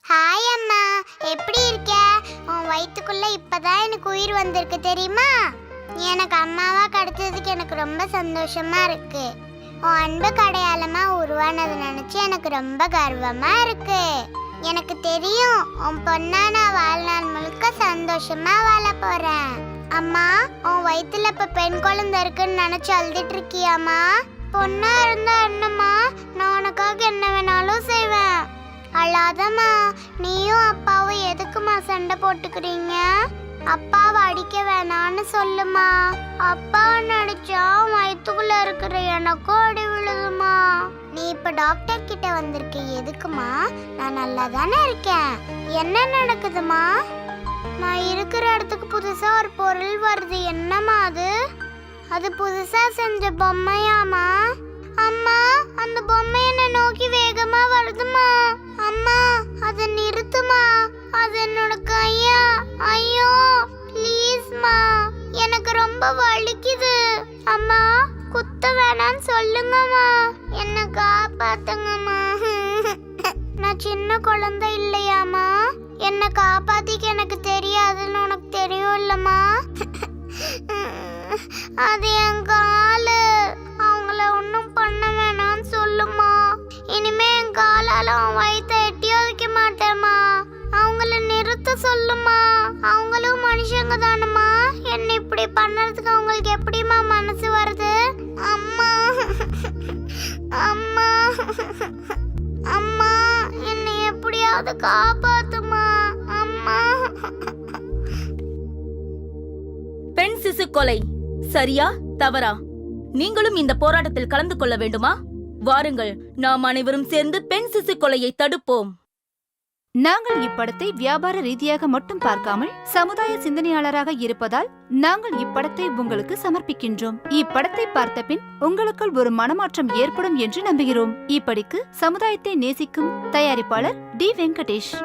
Hi அம்மா, எப்படி இருக்க? உன் வயிற்றுக்குள்ள இப்பதான் எனக்கு உயிர் வந்திருக்கு தெரியுமா? எனக்கு அம்மாவா கிடைச்சதுக்கு எனக்கு ரொம்ப சந்தோஷமா இருக்கு. உன் அன்பு அடையாளமா உருவானதை நினைச்சு எனக்கு ரொம்ப கர்வமா இருக்கு. எனக்கு தெரியும் உன் பொண்ணா நான் வாழ்நாள் முழுக்க சந்தோஷமா வாழ போறேன். அம்மா, உன் வயிற்றுல இப்ப பெண் குழந்தை இருக்குன்னு நினைச்சு அழுதுட்டு இருக்கியாம்மா? பொண்ணா இருந்தா என்னம்மா, நான் உனக்காக என்ன வேணாலும் செய்வேன். அழாதம்மா. நீயும் அப்பாவும் எதுக்குமா சண்டை போட்டுக்கிறீங்க? அப்பாவை அடிக்க வேணான்னு சொல்லுமா. அப்பாவை நடிச்சா வயிற்றுக்குள்ள இருக்கிற எனக்கும் அடி விழுதுமா. நீ இப்ப டாக்டர் கிட்ட வந்திருக்க எதுக்குமா? நான் நல்லா தானே இருக்கேன். என்ன நடக்குதுமா? நான் இருக்கிற இடத்துக்கு புதுசா ஒரு பொருள் வருது. என்னம்மா அது? அது புதுசா செஞ்ச பொம்மையாமா? அம்மா, அந்த பொம்மை என்ன நோக்கி வேகமா வருதுமா. அம்மா, அதை நிறுத்துமா. அது என்னோட கையா. ஐயோ ப்ளீஸ்மா, எனக்கு ரொம்ப வலிக்குது. அம்மா, குத்த வேணான்னு சொல்லுங்கம்மா. என்ன காப்பாத்துங்கம்மா. நான் சின்ன குழந்தை இல்லையாம்மா? என்ன காப்பாத்திக்க எனக்கு தெரியாதுன்னு உனக்கு தெரியும் இல்லம்மா? அது என் காலு. அவங்கள ஒன்றும் பண்ண வேணான்னு சொல்லுமா. இனிமே என் காலால அவன் வயிற்ற எட்டி வைக்க மாட்டேம்மா. அவங்கள நிறுத்த சொல்லுமா. அவங்களும் மனுஷங்க தானம்மா. என்ன இப்படி பண்ணறதுக்கு அவங்களுக்கு எப்படிமா மனசு வருது? அம்மா, அம்மா, அம்மா, என்னை எப்படியாவது காப்பாத்துமா. அம்மா. பெண் சிசு கொலை சரியா தவறா? நீங்களும் இந்த போராட்டத்தில் கலந்து கொள்ள வேண்டுமா? வாருங்கள், நாம் அனைவரும் சேர்ந்து பெண் சிசு கொலையை தடுப்போம். நாங்கள் இப்படத்தை வியாபார ரீதியாக மட்டும் பார்க்காமல் சமுதாய சிந்தனையாளராக இருப்பதால் நாங்கள் இப்படத்தை உங்களுக்கு சமர்ப்பிக்கின்றோம். இப்படத்தை பார்த்த பின் உங்களுக்குள் ஒரு மனமாற்றம் ஏற்படும் என்று நம்புகிறோம். இப்படிக்கு சமுதாயத்தை நேசிக்கும் தயாரிப்பாளர் டி. வெங்கடேஷ்.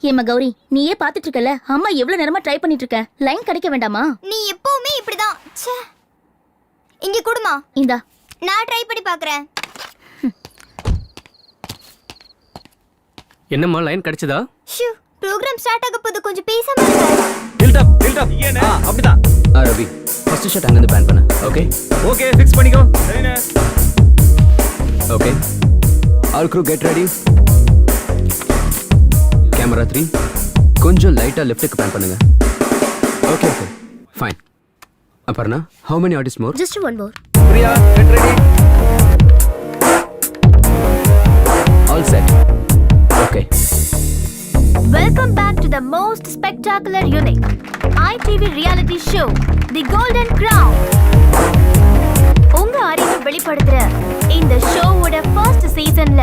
ஏமா கௌரி, நீயே பாத்துட்டு இருக்கல, அம்மா எவ்வளவு நேரமா ட்ரை பண்ணிட்டு இருக்க. லைன் கிடைக்க வேண்டாமா? நீ எப்பவுமே இப்படிதான். இங்க குடுமா. இந்தா, நான் ட்ரை பண்ணி பாக்குறேன். என்னம்மா லைன் கிடைச்சதா? ஷூ, ப்ரோகிராம் ஸ்டார்ட் ஆக போகுது, கொஞ்சம் பேசாம இருங்க. பில்ட் அப் அப்படிதான். ரவி, ஃபர்ஸ்ட் ஷாட் அங்க இருந்து பிளான் பண்ணு. ஓகே ஓகே, ஃபிக்ஸ் பண்ணிக்கோ. சரிண்ணே. Okay, all crew get ready. Camera 3 கொஞ்சம் லைட்டா லெஃப்ட்டுக்கு பிளான் பண்ணுங்க. Okay okay fine. Aparna, how many artists more? just one more. Priya get ready. All set. Okay. Welcome back to the most spectacular, unique ITV reality show, The Golden Crown. உங்க அறிவை வெளிப்படுத்துற இந்த ஷோவோட first சீசன்ல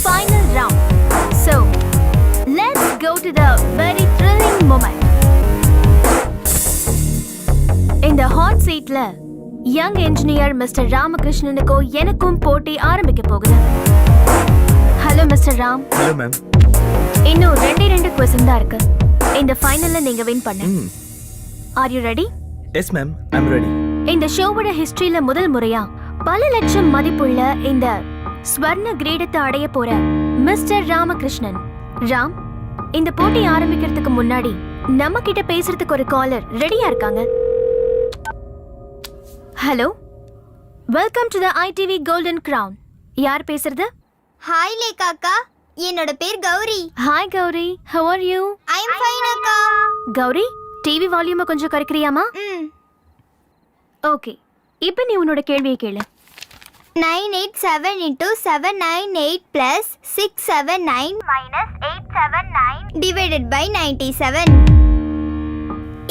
final round. So, let's go to the very thrilling moment. இந்த hot சீட்ல young engineer mister ராமகிருஷ்ணனுக்கோ எனக்கும் போட்டி ஆரம்பிக்க போகுது. Hello mister Ram. Hello ma'am. இன்னும் ரெண்டு क्वेश्चन தான் இருக்கு. இந்த ஃபைனல்ல நீங்க வின் பண்ண. Are you ready? Yes ma'am, I am ready. இந்த ஷோவோட ஹிஸ்டரியில முதல் முறையா பல லட்சம் மதிப்புள்ள இந்த ஸ்வர்ண கிரீடத்தை அடைய போற மிஸ்டர் ராமகிருஷ்ணன். ராம், இந்த போட்டி ஆரம்பிக்கிறதுக்கு முன்னாடி நம்ம கிட்ட பேசுறதுக்கு ஒரு காலர் ரெடியா இருக்காங்க. Hello, welcome to the ITV golden crown. யார் பேசுறது? ஹாய் லேகா அக்கா, என்னோட பேர் Gowri. Hi Gowri, how are you? I am fine அக்கா. கௌரி, டிவி வால்யூமை கொஞ்சம் குறைக்கிறியாமா? ஓகே, இப்போ நீ உன்னோட கேள்வியை கேளு. 987 into 798 plus 679 minus 879 divided by 97.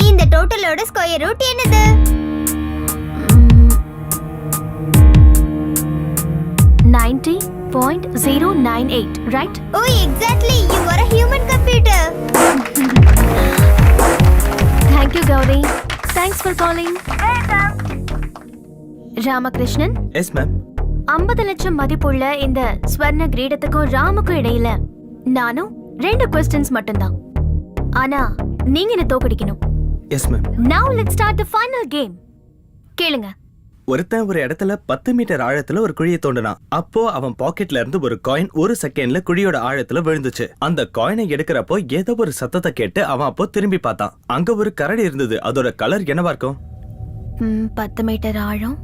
இந்த டோட்டலோட ஸ்கொயர் ரூட் என்னது? 90.098, right? Oh, exactly. You are a human computer. Thank you, Gauri. Thanks for calling. Ramakrishnan, yes ma'am. 50 லட்சம் மதிப்புள்ள இந்த ஸ்வர்ண கிரீடத்துக்கும் ராமுக்கும் இடையில நானும் 2 questions மட்டும்தான். ஆனா நீங்க என்ன தோக்கடிக்கணும். Yes ma'am. Now let's start the final game. கேளுங்க. ஒருத்தன் ஒரு இடத்துல 10 மீட்டர் ஆழத்துல ஒரு குழியை தோண்டினான். அப்போ அவன் பாக்கெட்ல இருந்து ஒரு காயின் 1 செகண்ட்ல குழியோட ஆழத்துல விழுந்துச்சு. அந்த காயினை எடுக்கிறப்போ ஏதோ ஒரு சத்தத்தை கேட்டு அவன் அப்போ திரும்பி பார்த்தான். அங்க ஒரு கரடி இருந்தது. அதோட கலர் என்னவா இருக்கும்? 10 மீட்டர் ஆழம்,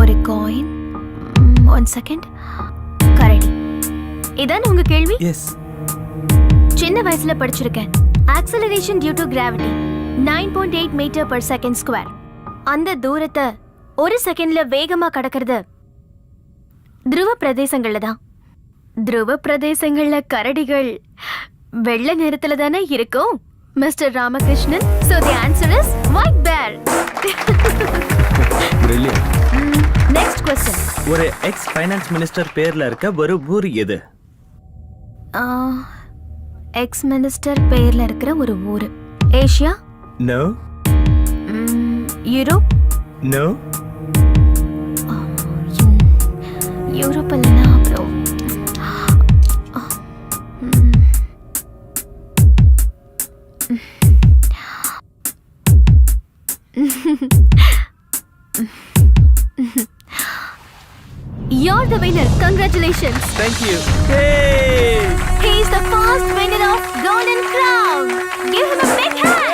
ஒரு காயின், 1 செகண்ட், கரடி. இதான் உங்க கேள்வி? எஸ். சின்ன வயசுல படிச்சிருக்கேன். Acceleration due to gravity 9.8 metre per second square. அந்த தூரத்தை 1 செகண்ட்ல வேகமா கடக்கிறது துருவ பிரதேசங்கள்ல தான். துருவ பிரதேசங்கள்ல கரடிகள் வெள்ளை நிறத்துல தானே இருக்கும் mister Ramakrishnan. So the answer is white bear. Brilliant. Next question. ஒரு எக்ஸ் ஃபைனான்ஸ் மினிஸ்டர் பேர்ல இருக்க ஒரு ஊர் எது? எக்ஸ் மினிஸ்டர் பேர்ல இருக்கிற ஒரு ஊரு. Asia? No. Europe? No. Europe இல்லைனா அப்புறம் You're the winner. Congratulations. Thank you. Hey! He is the first winner of Golden Crown. Give him a big hand.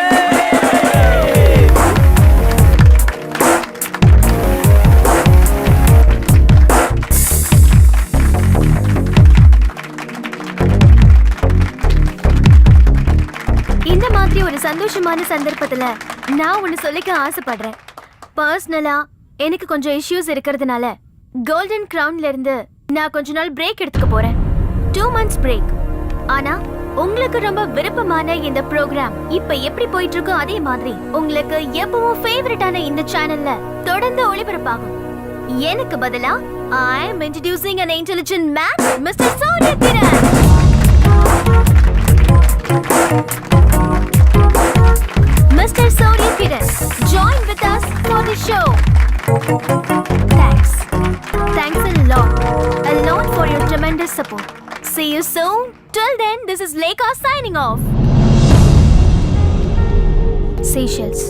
இந்த மாதிரி ஒரு சந்தோஷமான சந்தர்ப்பத்துல நான் ஒன்னு சொல்லிக்க ஆசைப்படுறேன். பர்சனலா எனக்கு கொஞ்சம் இஷ்யூஸ் இருக்கிறதுனால கோல்டன் கிரவுன்ல இருந்து நான் கொஞ்ச நாள் பிரேக் எடுத்துக்க போறேன். 2 months பிரேக். ஆனா உங்களுக்கு ரொம்ப விருப்பமான இந்த ப்ரோக்ராம் இப்ப எப்படி போயிட்டு இருக்கோ அதே மாதிரி உங்களுக்கு எப்பவும் ஃபேவரட்டான இந்த சேனல்ல தொடர்ந்து ஒளிபரப்பாகும். எனக்கு பதிலா I am introducing an intelligent man, Mr. Souryakiran. Mr. Souryakiran, join with us for the show. Thanks. Thanks a lot for your tremendous support. See you soon. Till then, this is Lekha signing off. Seychelles.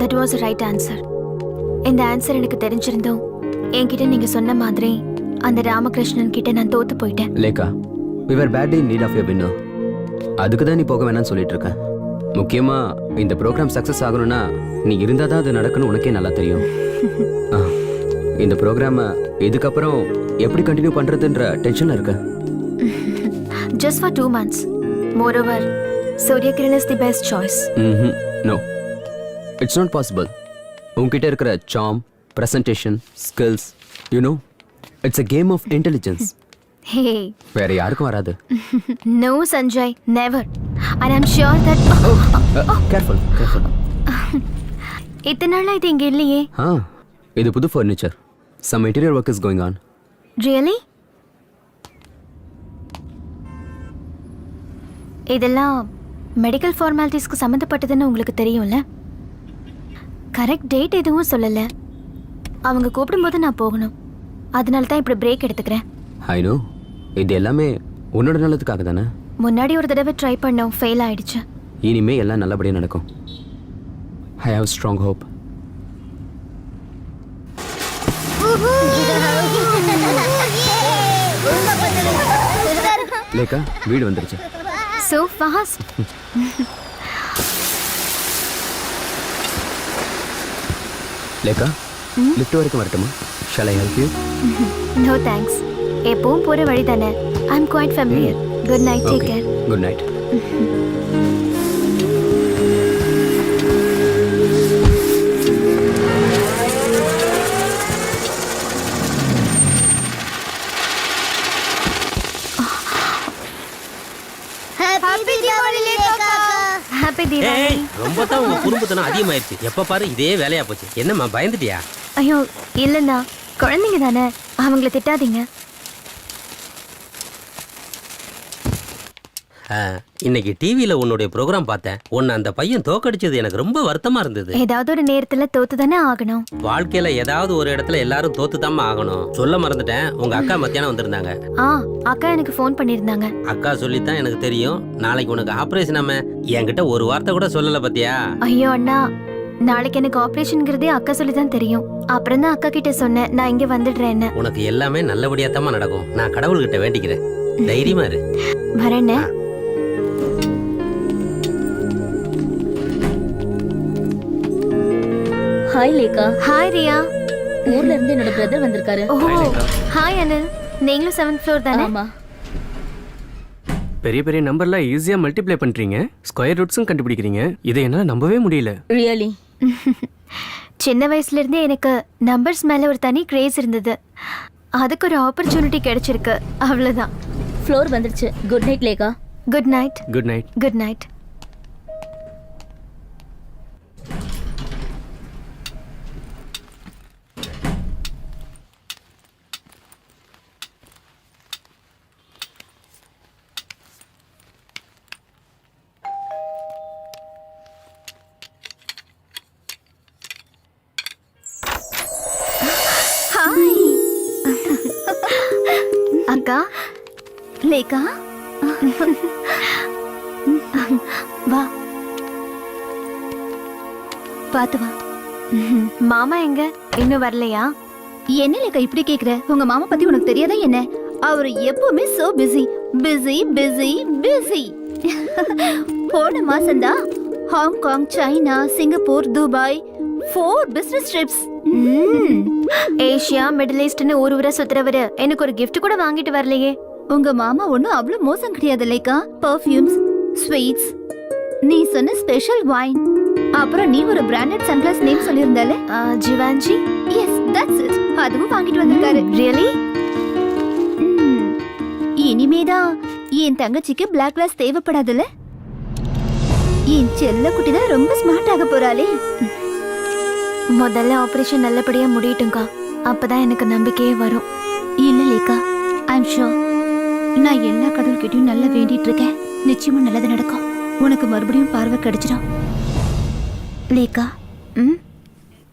That was the right answer. இந்த answer எனக்கு தெரிஞ்சிருந்தோம் என்கிட்ட நீங்க சொன்ன மாதிரி அந்த ராமகிருஷ்ணன் கிட்ட நான் தோத்து போயிட்டேன். Lekha, we were badly in need of a winner. அதுக்கு தான் நீ போக வேணாம்னு சொல்லிட்டு இருக்கேன். முக்கியமா இந்த ப்ரோக்ராம் சக்சஸ் ஆகணும்னா நீ இருந்தா தான் அது நடக்கணும். உனக்கே நல்லா தெரியும். இந்த ப்ரோக்ராமை இதுக்கப்புறம் எப்படி கண்டினியூ பண்றதுன்ற டென்ஷன்ல இருக்க. Just for 2 months. Moreover, Souryakiran is the best choice. No, it's not possible. உன்கிட்ட இருக்கிற சாம், presentation, skills, you know, it's a game of intelligence. ஹே வேற யாருக்கும் வராது. No Sanjay never and I am sure that Careful, careful. இத்தனை நாளா இது இங்க இல்லையே. இது புது furniture. Some interior work is going on. Really? இதெல்லாம் மெடிக்கல் ஃபார்மாலிட்டிஸ்க்கு சம்மந்தப்பட்டதுன்னு உங்களுக்கு தெரியும்ல? கரெக்ட் டேட் எதுவும் சொல்லலை. அவங்க கூப்பிடும்போது நான் போகணும். அதனால தான் இப்படி பிரேக் எடுத்துக்கிறேன். I know. இது எல்லாமே உன்னோட நல்லதுக்காக தானே. முன்னாடி ஒரு தடவை ட்ரை பண்ணோம், ஃபெயில் ஆயிடுச்சு. இனிமே எல்லாம் நல்லபடியாக நடக்கும். I have strong hope. லேக்கா வீடு வந்துருச்சு. So fast. லேக்கா லிஃப்ட் வரைக்கும் வரட்டுமா? Shall I help you? No thanks. எப்பவும் போற வழி தானே. I'm quite familiar. Good night. Take care. Good night. Happy Diwali. ரொம்ப தான் உங்க குறும்புத்தனம் அதிகமாயிருச்சு. எப்ப பாரு இதே வேலையா போச்சு. என்னம்மா பயந்துட்டியா? ஐயோ இல்லைண்ணா, குழந்தைங்க தானே, அவங்கள திட்டாதீங்க. இன்னைக்கு டிவியில உன்னுடைய ப்ரோக்ராம் பார்த்தேன். உன்னை அந்த பையன் தோக்கடிச்சது எனக்கு ரொம்ப வருத்தமா இருந்தது. ஏதாவது ஒரு நேரத்துல தோத்து தானே ஆகணும். வாழ்க்கையில ஏதாவது ஒரு இடத்துல எல்லாரும் தோத்துதாம்மா ஆகணும். சொல்ல மறந்துட்டேன், உங்க அக்கா மத்தியானம் வந்திருந்தாங்க. அக்கா எனக்கு ஃபோன் பண்ணிருந்தாங்க. அக்கா சொல்லித்தான் எனக்கு தெரியும். நாளைக்கு உனக்கு ஆபரேஷன். என்கிட்ட ஒரு வார்த்தை கூட சொல்லல பாத்தியா? ஐயோ அண்ணா, நாளைக்கு எனக்கு ஆபரேஷன்ங்கிறதே அக்கா சொல்லி தான் தெரியும். அப்புறம் தான் அக்கா கிட்ட சொன்னேன் நான் இங்க வந்துடுறேன்னு. உனக்கு எல்லாமே நல்லபடியா தான் நடக்கும். நான் கடவுள்கிட்ட வேண்டிக்கிறேன். தைரியமா இரு. வரேன்னு. ஹாய் லேக்கா. ஹாய் ரியா. ஊர்ல இருந்து என்னோட பிரதர் வந்திருக்காரு. ஓ ஹாய் அனில். நீங்களும் 7th ஃப்ளோர் தானே? ஆமா. பெரிய பெரிய நம்பர்லாம் ஈஸியா மல்டிப்ளை பண்றீங்க. ஸ்கொயர் ரூட்ஸும் கண்டுபிடிக்கிறீங்க. இதை என்னால நம்பவே முடியல. ரியலி? சின்ன வயசுல இருந்தே எனக்கு நம்பர்ஸ் மேல ஒரு தனி கிரேஸ் இருந்தது. அதுக்கு ஒரு ஆப்பர்ச்சுனிட்டி கிடைச்சிருக்கு, அவ்வளவுதான். ஃப்ளோர் வந்துருச்சு. Good night Lekha. Good night. Good night. Good night. Hi அக்கா. லேக்கா வா. பாத்து வா. மாமா எங்க? இன்னும் வரலையா? என்ன லேக்கா இப்படி கேக்குற? உங்க மாமா பத்தி உனக்கு தெரியாதா என்ன? அவர் எப்பவுமே so busy busy busy busy. போன மாசம்தான் Hong Kong, China, Singapore, Dubai 4 business trips. Asia, middle ஈஸ்ட்னு ஒரு ஊரை சுத்துறவரு எனக்கு ஒரு gift கூட வாங்கிட்டு வரலையே. உங்க மாமா ஒண்ணும் அவ்வளவு மோசம் கிடையாது லேக்கா. பர்ஃபியூம்ஸ், ஸ்வீட்ஸ், நீ சொன்ன ஸ்பெஷல் வைன், அப்புறம் நீ ஒரு பிராண்டட் சன்கிளாஸ் நேம் சொல்லியிருந்தாலே, ஜிவான்ஜி. Yes that's it. அதுவும் வாங்கிட்டு வந்திருக்காரு. ரியலி? இனிமேதான் என் தங்கச்சிக்கு பிளாக் கிளாஸ் தேவைப்படாதுல்ல. என் செல்ல குட்டி தான் ரொம்ப ஸ்மார்ட் ஆக போறாளே. முதல்ல ஆபரேஷன் நல்லபடியா முடியட்டும்க்கா, அப்பதான் எனக்கு நம்பிக்கையே வரும். இல்ல லேக்கா, ஐம் ஷூர். நான் எல்லா கடவுள்கிட்டயும் நல்லா வேண்டிட்டு இருக்கேன். நிச்சயமா நல்லது நடக்கும். உனக்கு மறுபடியும் பார்வை கிடைச்சிடும் லேக்கா.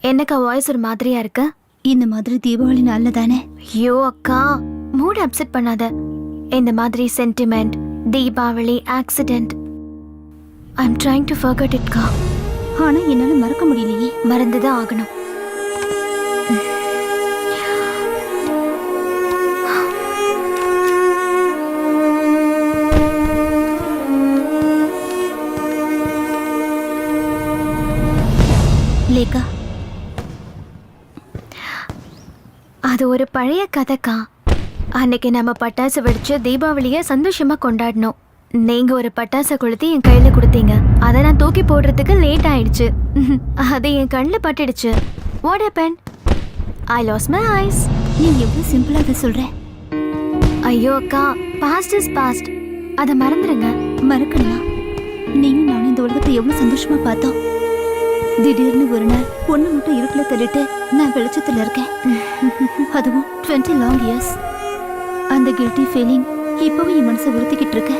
என்னக்கா வாய்ஸ் ஒரு மாதிரியா இருக்கு? இந்த மாதிரி தீபாவளி நாள்ல தானே. ஐயோ அக்கா, மூட் அப்செட் பண்ணாத. இந்த மாதிரி sentiment, Deepavali, accident, I'm trying to forget it கா. ஆனா என்னால மறக்க முடியலையே. மறந்துதான் ஆகணும். லேக்கா, அது ஒரு பழைய கதைக்கா. அன்னைக்கு நம்ம பட்டாசு வெடிச்சு தீபாவளிய சந்தோஷமா கொண்டாடினோம். நீங்க ஒரு பட்டாசை கொளுத்தி என் கையில கொடுத்தீங்க. அதை நான் தூக்கி போடுறதுக்கு லேட் ஆயிடுச்சு. அது என் கண்ணில் பட்டுடுச்சு. What happen? I lost my eyes. நீ எவ்வளவு சிம்பிளா அதை சொல்ற. ஐயோ அக்கா, பாஸ்ட் இஸ் பாஸ்ட். அதை மறந்துடுங்க. மறக்கலாம். நீயும் நானும் இந்த உலகத்தை எவ்வளவு சந்தோஷமா பார்த்தோம். திடீர்னு ஒரு நாள் பொண்ணு மட்டும் இருட்டுல தள்ளிட்டு நான் வெளிச்சத்துல இருக்கேன். அதுவும் 20 லாங் இயர்ஸ். அந்த கில்ட்டி ஃபீலிங் இப்பவும் என் மனசை உறுத்திக்கிட்டு இருக்கு.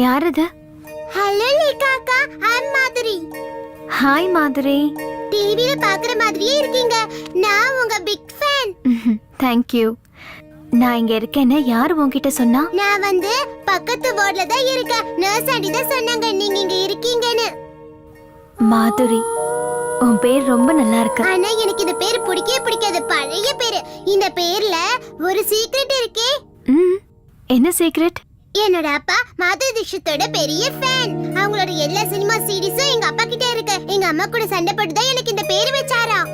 யார் இது? ஹலோ லேகா அக்கா, ஐம் மாதுரி. ஹாய் மாதுரி. டிவில பாக்குற மாதிரியே இருக்கீங்க. நான் உங்க பிக் ஃபேன். தேங்க்யூ. நான் இங்க இருக்கேன்னு யார் உன்கிட்ட சொன்னா? நான் வந்து பக்கத்து வார்டுல தான் இருக்கேன். நர்ஸ் ஆண்டி தான் சொன்னாங்க நீங்க இங்க இருக்கீங்கன்னு. மாதுரி, உன் பேர் ரொம்ப நல்லா இருக்கு. ஆனா எனக்கு இந்த பேர் பிடிக்கவே பிடிக்காது. பழைய பேரு. இந்த பேர்ல ஒரு சீக்ரெட் இருக்கே. என்ன சீக்ரெட்? என்னோட அப்பா மாதுரி தீக்ஷித்தோட பெரிய ஃபேன். அவங்களோட எல்லா சினிமா சீரிஸும் எங்க அப்பா கிட்ட இருக்கு. எங்க அம்மா கூட சண்டை போட்டு தான் எனக்கு இந்த பேர் வச்சாராம்.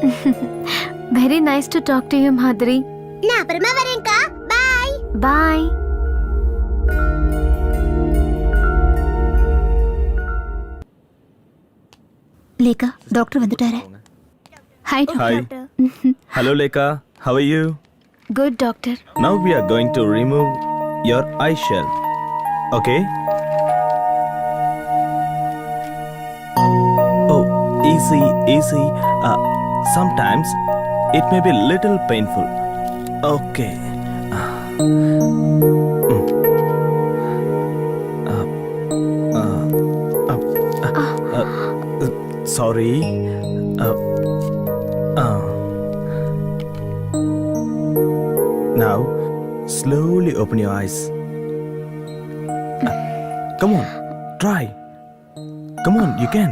Very nice to talk to you Madhuri. நான் அப்புறமா வரேன்க்கா. பை. பாய். லேகா, டாக்டர் வந்துட்டாரு. Hi Hi. Hello Lekha, how are you? Good doctor. Now we are going to remove your eye shell. Okay? Oh, easy, easy. Sometimes it may be little painful. Okay. Sorry. Now, slowly open your eyes. Come on, try. Come on, you can.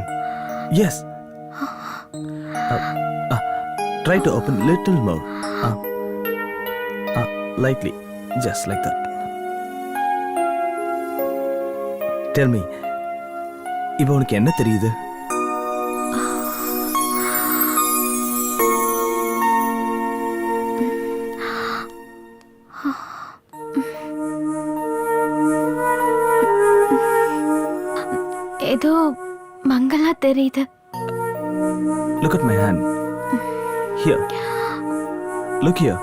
Yes. Try to open little more. Lightly, just like that. Tell me, இப்போ உனக்கு என்ன தெரியுது? ஏதோ மங்களா தெரியுது. Look at my hand. Here. Look here.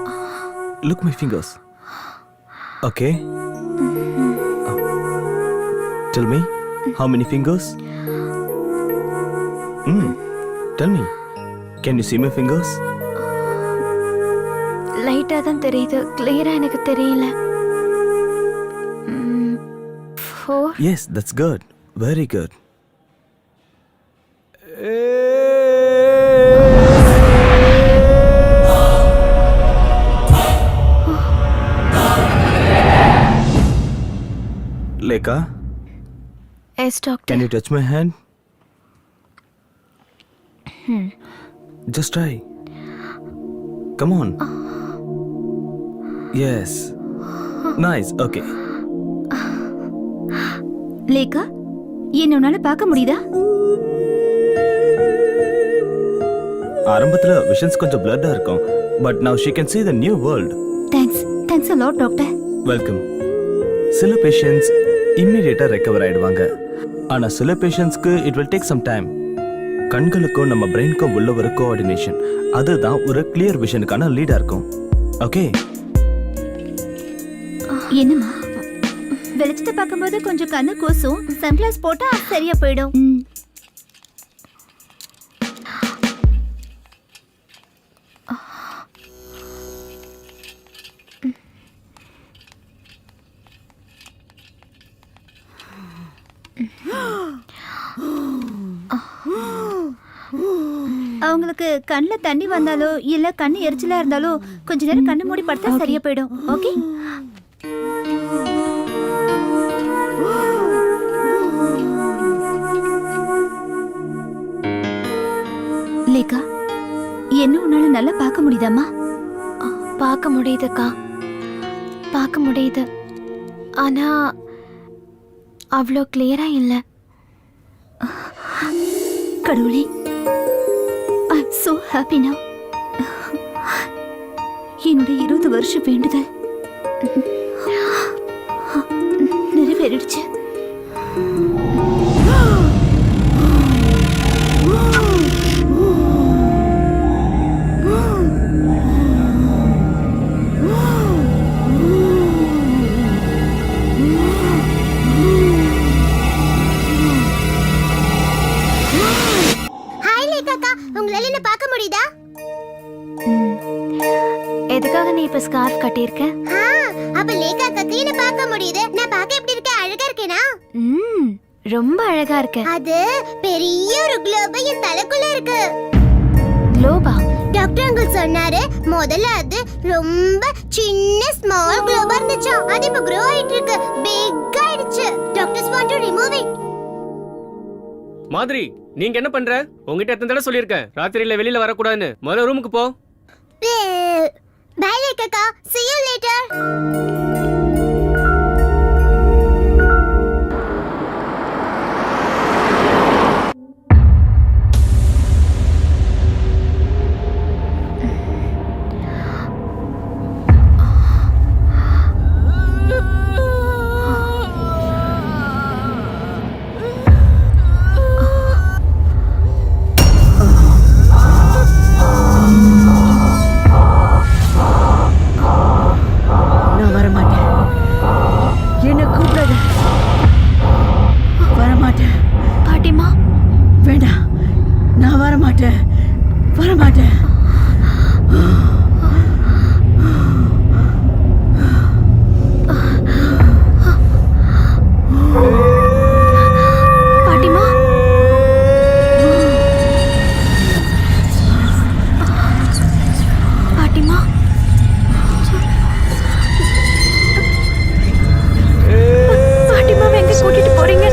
Look my fingers. Okay? Tell me, how many fingers? Tell me. Can you see my fingers? லைட்டா தான் தெரியுது. கிளியரா எனக்கு தெரியல. 4. Yes, that's good. Very good. Lekha, yes doctor. can you touch my hand? Just try. Come on. Yes. Nice. Okay. Lekha, என்ன உன்னால பார்க்க முடியுதா? ஆரம்பத்துல விஷன்ஸ் கொஞ்சம் பிளட்டா இருக்கும். But now she can see the new world. Thanks a lot doctor. Welcome. சில patients இம்மிடியேட்டா recover ஆயிடுவாங்க. ஆனா சில பேஷண்ட்ஸ்க்கு it will take some time. கண்களுக்கும் நம்ம பிரெயினுக்கும் உள்ள ஒரு கோஆர்டினேஷன். அதுதான் ஒரு கிளியர் விஷனுக்கான லீடா இருக்கும். ஓகே, என்னம்மா வெளிச்சத்தை பார்க்கும்போது கொஞ்சம் கண்ணு கூசும். சன்கிளாஸ் போட்டா சரியா போயிடும். அவங்களுக்கு கண்ணுல தண்ணி வந்தாலோ இல்ல கண்ணு எரிச்சலா இருந்தாலோ கொஞ்ச நேரம் கண்ணு மூடி படுத்தா சரியா போயிடும். ஓகே. லேகா, என்ன உன்னால நல்லா பார்க்க முடியுதாம்மா? பார்க்க முடியுதுக்கா, பார்க்க முடியுது. ஆனா அவ்வளோ கிளியரா இல்லை. கடவுளே, ஐ அம் சோ ஹாப்பி நவ. என்னுடைய 20 வருஷ வேண்டுதல் நிறைவேறிடுச்சு. ஹாய் லேகாக்கா, உங்களால என்ன பார்க்க முடியுதா? எதுக்காக நீ இப்ப ஸ்கார்ஃப் கட்டியிருக்க? அப்ப லேகாக்காக்கு என்ன பார்க்க முடியுது. நான் பார்க்க எப்படி இருக்கேன்? அழகா இருக்கேனா? ரொம்ப அழகா இருக்க. அது பெரிய ஒரு குளோப் என் தலைக்குள்ள இருக்கு. குளோபா? டாக்டர் அங்கிள் சொன்னாரு முதல்ல அது ரொம்ப சின்ன ஸ்மால் குளோபா இருந்துச்சு. அது இப்ப grow ஆயிட்டு இருக்கு, பிக் ஆயிடுச்சு. Doctors want to remove it. மாதிரி நீங்க என்ன பண்ற? உங்ககிட்ட எத்தனை தடவை சொல்லியிருக்கேன் ராத்திரியில வெளியில வரக்கூடாதுன்னு. முதல்ல ரூமுக்கு போ. பை லேகாக்கா, see you later. நான் வரமாட்டேன். என்ன கூப்பிடாத. வரமாட்டேன். பாட்டிமா, வேண்டாம். நான் வரமாட்டேன். வரமாட்டேன். பாட்டிமா, பாட்டிமா, பாட்டிமாவை எங்க கூட்டிட்டு போறீங்க?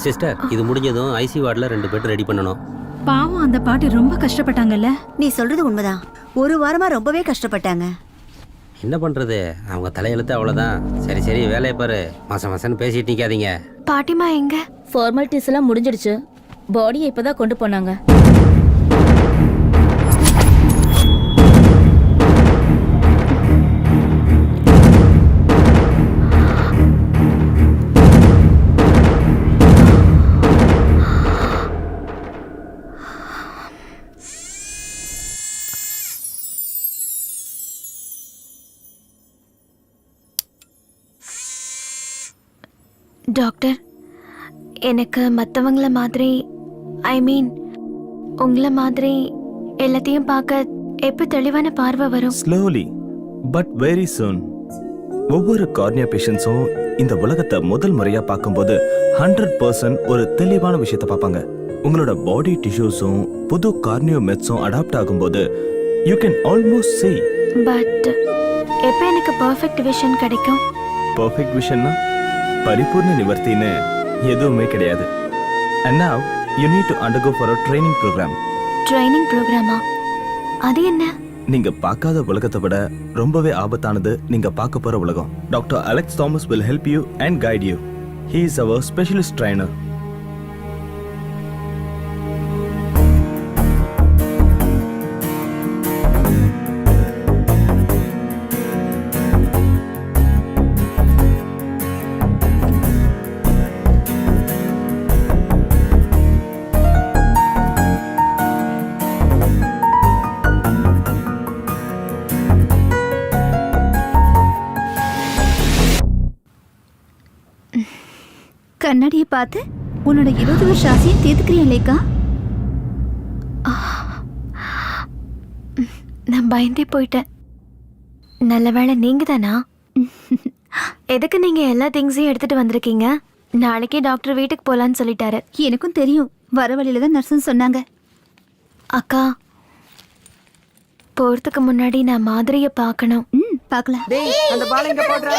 சிஸ்டர் இது முடிஞ்சதும் ஐசி வார்டில் 2 பெட் ரெடி பண்ணணும். பாவம் அந்த பாட்டி ரொம்ப கஷ்டப்பட்டாங்கல்ல. நீ சொல்றது உண்மைதான். ஒரு வாரமா ரொம்பவே கஷ்டப்பட்டாங்க. என்ன பண்ணுறது, அவங்க தலையெழுத்து அவ்வளோதான். சரி சரி வேலையை பாரு, மாசம் பேசிட்டு நிற்காதீங்க. பாட்டிமா எங்க? ஃபார்மாலிட்டிஸ் எல்லாம் முடிஞ்சிடுச்சு. பாடியை இப்பதான் கொண்டு போனாங்க. டாக்டர், எனக்கு மற்றவங்கள மாதிரி உங்களை மாதிரி எல்லாத்தையும் பார்க்க எப்போ தெளிவான பார்வை வரும்? Slowly but very soon. ஒவ்வொரு கார்னியா பேஷண்ட்ஸும் இந்த உலகத்தை முதல் முறையா பார்க்கும்போது 100% ஒரு தெளிவான விஷயத்தை பார்ப்பாங்க. உங்களோட பாடி டிஷ்யூஸும் புது கார்னியோ மெட்ஸும் அடாப்ட் ஆகும்போது you can almost see. But எப்போ எனக்கு பர்ஃபெக்ட் விஷன் கிடைக்கும்? பர்ஃபெக்ட் விஷன்னா பரிபூர்ண நிவர்த்தின்னு எதுவுமே கிடையாது. And now you need to undergo for a training program. Training ப்ரோக்ராமா? அது என்ன? நீங்க பார்க்காத உலகத்தை விட ரொம்பவே ஆபத்தானது நீங்க பார்க்க போற உலகம். Doctor Alex Thomas will help you and guide you. He is our specialist trainer. கண்ணாடியை பார்த்து உன்னோட 20 வருஷ ஆசையும் தீர்த்துக்கிறியா லேக்கா? நான் பயந்தே போயிட்டேன். நல்ல வேளை நீங்க தானா? எதுக்கு நீங்க எல்லா திங்ஸையும் எடுத்துட்டு வந்திருக்கீங்க? நாளைக்கே டாக்டர் வீட்டுக்கு போலான்னு சொல்லிட்டாரு. எனக்கும் தெரியும், வர வழியில தான் நர்ஸ்னு சொன்னாங்க. அக்கா, போறதுக்கு முன்னாடி நான் மாதிரியை பார்க்கணும். பார்க்கலாம். அந்த பாலை இங்க போடுறா.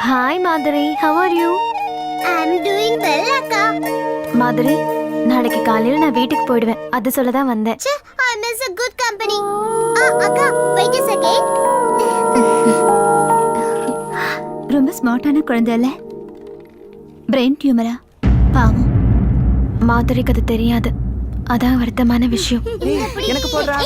Hi Madhuri, how are you? I'm doing well, அக்கா. மாதரி, நாளைக்கு காலையில நான் வீட்டுக்கு போயிடுவேன். அது சொல்ல தான் வந்தேன். I miss a good company. அக்கா, wait a second. ரொம்ப ஸ்மார்ட்டான குழந்தை இல்ல? பிரெயின் டியூமரா? பாவம். மாதரிக்கு அது தெரியாது. அதான் வருத்தமான விஷயம். எனக்கு போடுறா.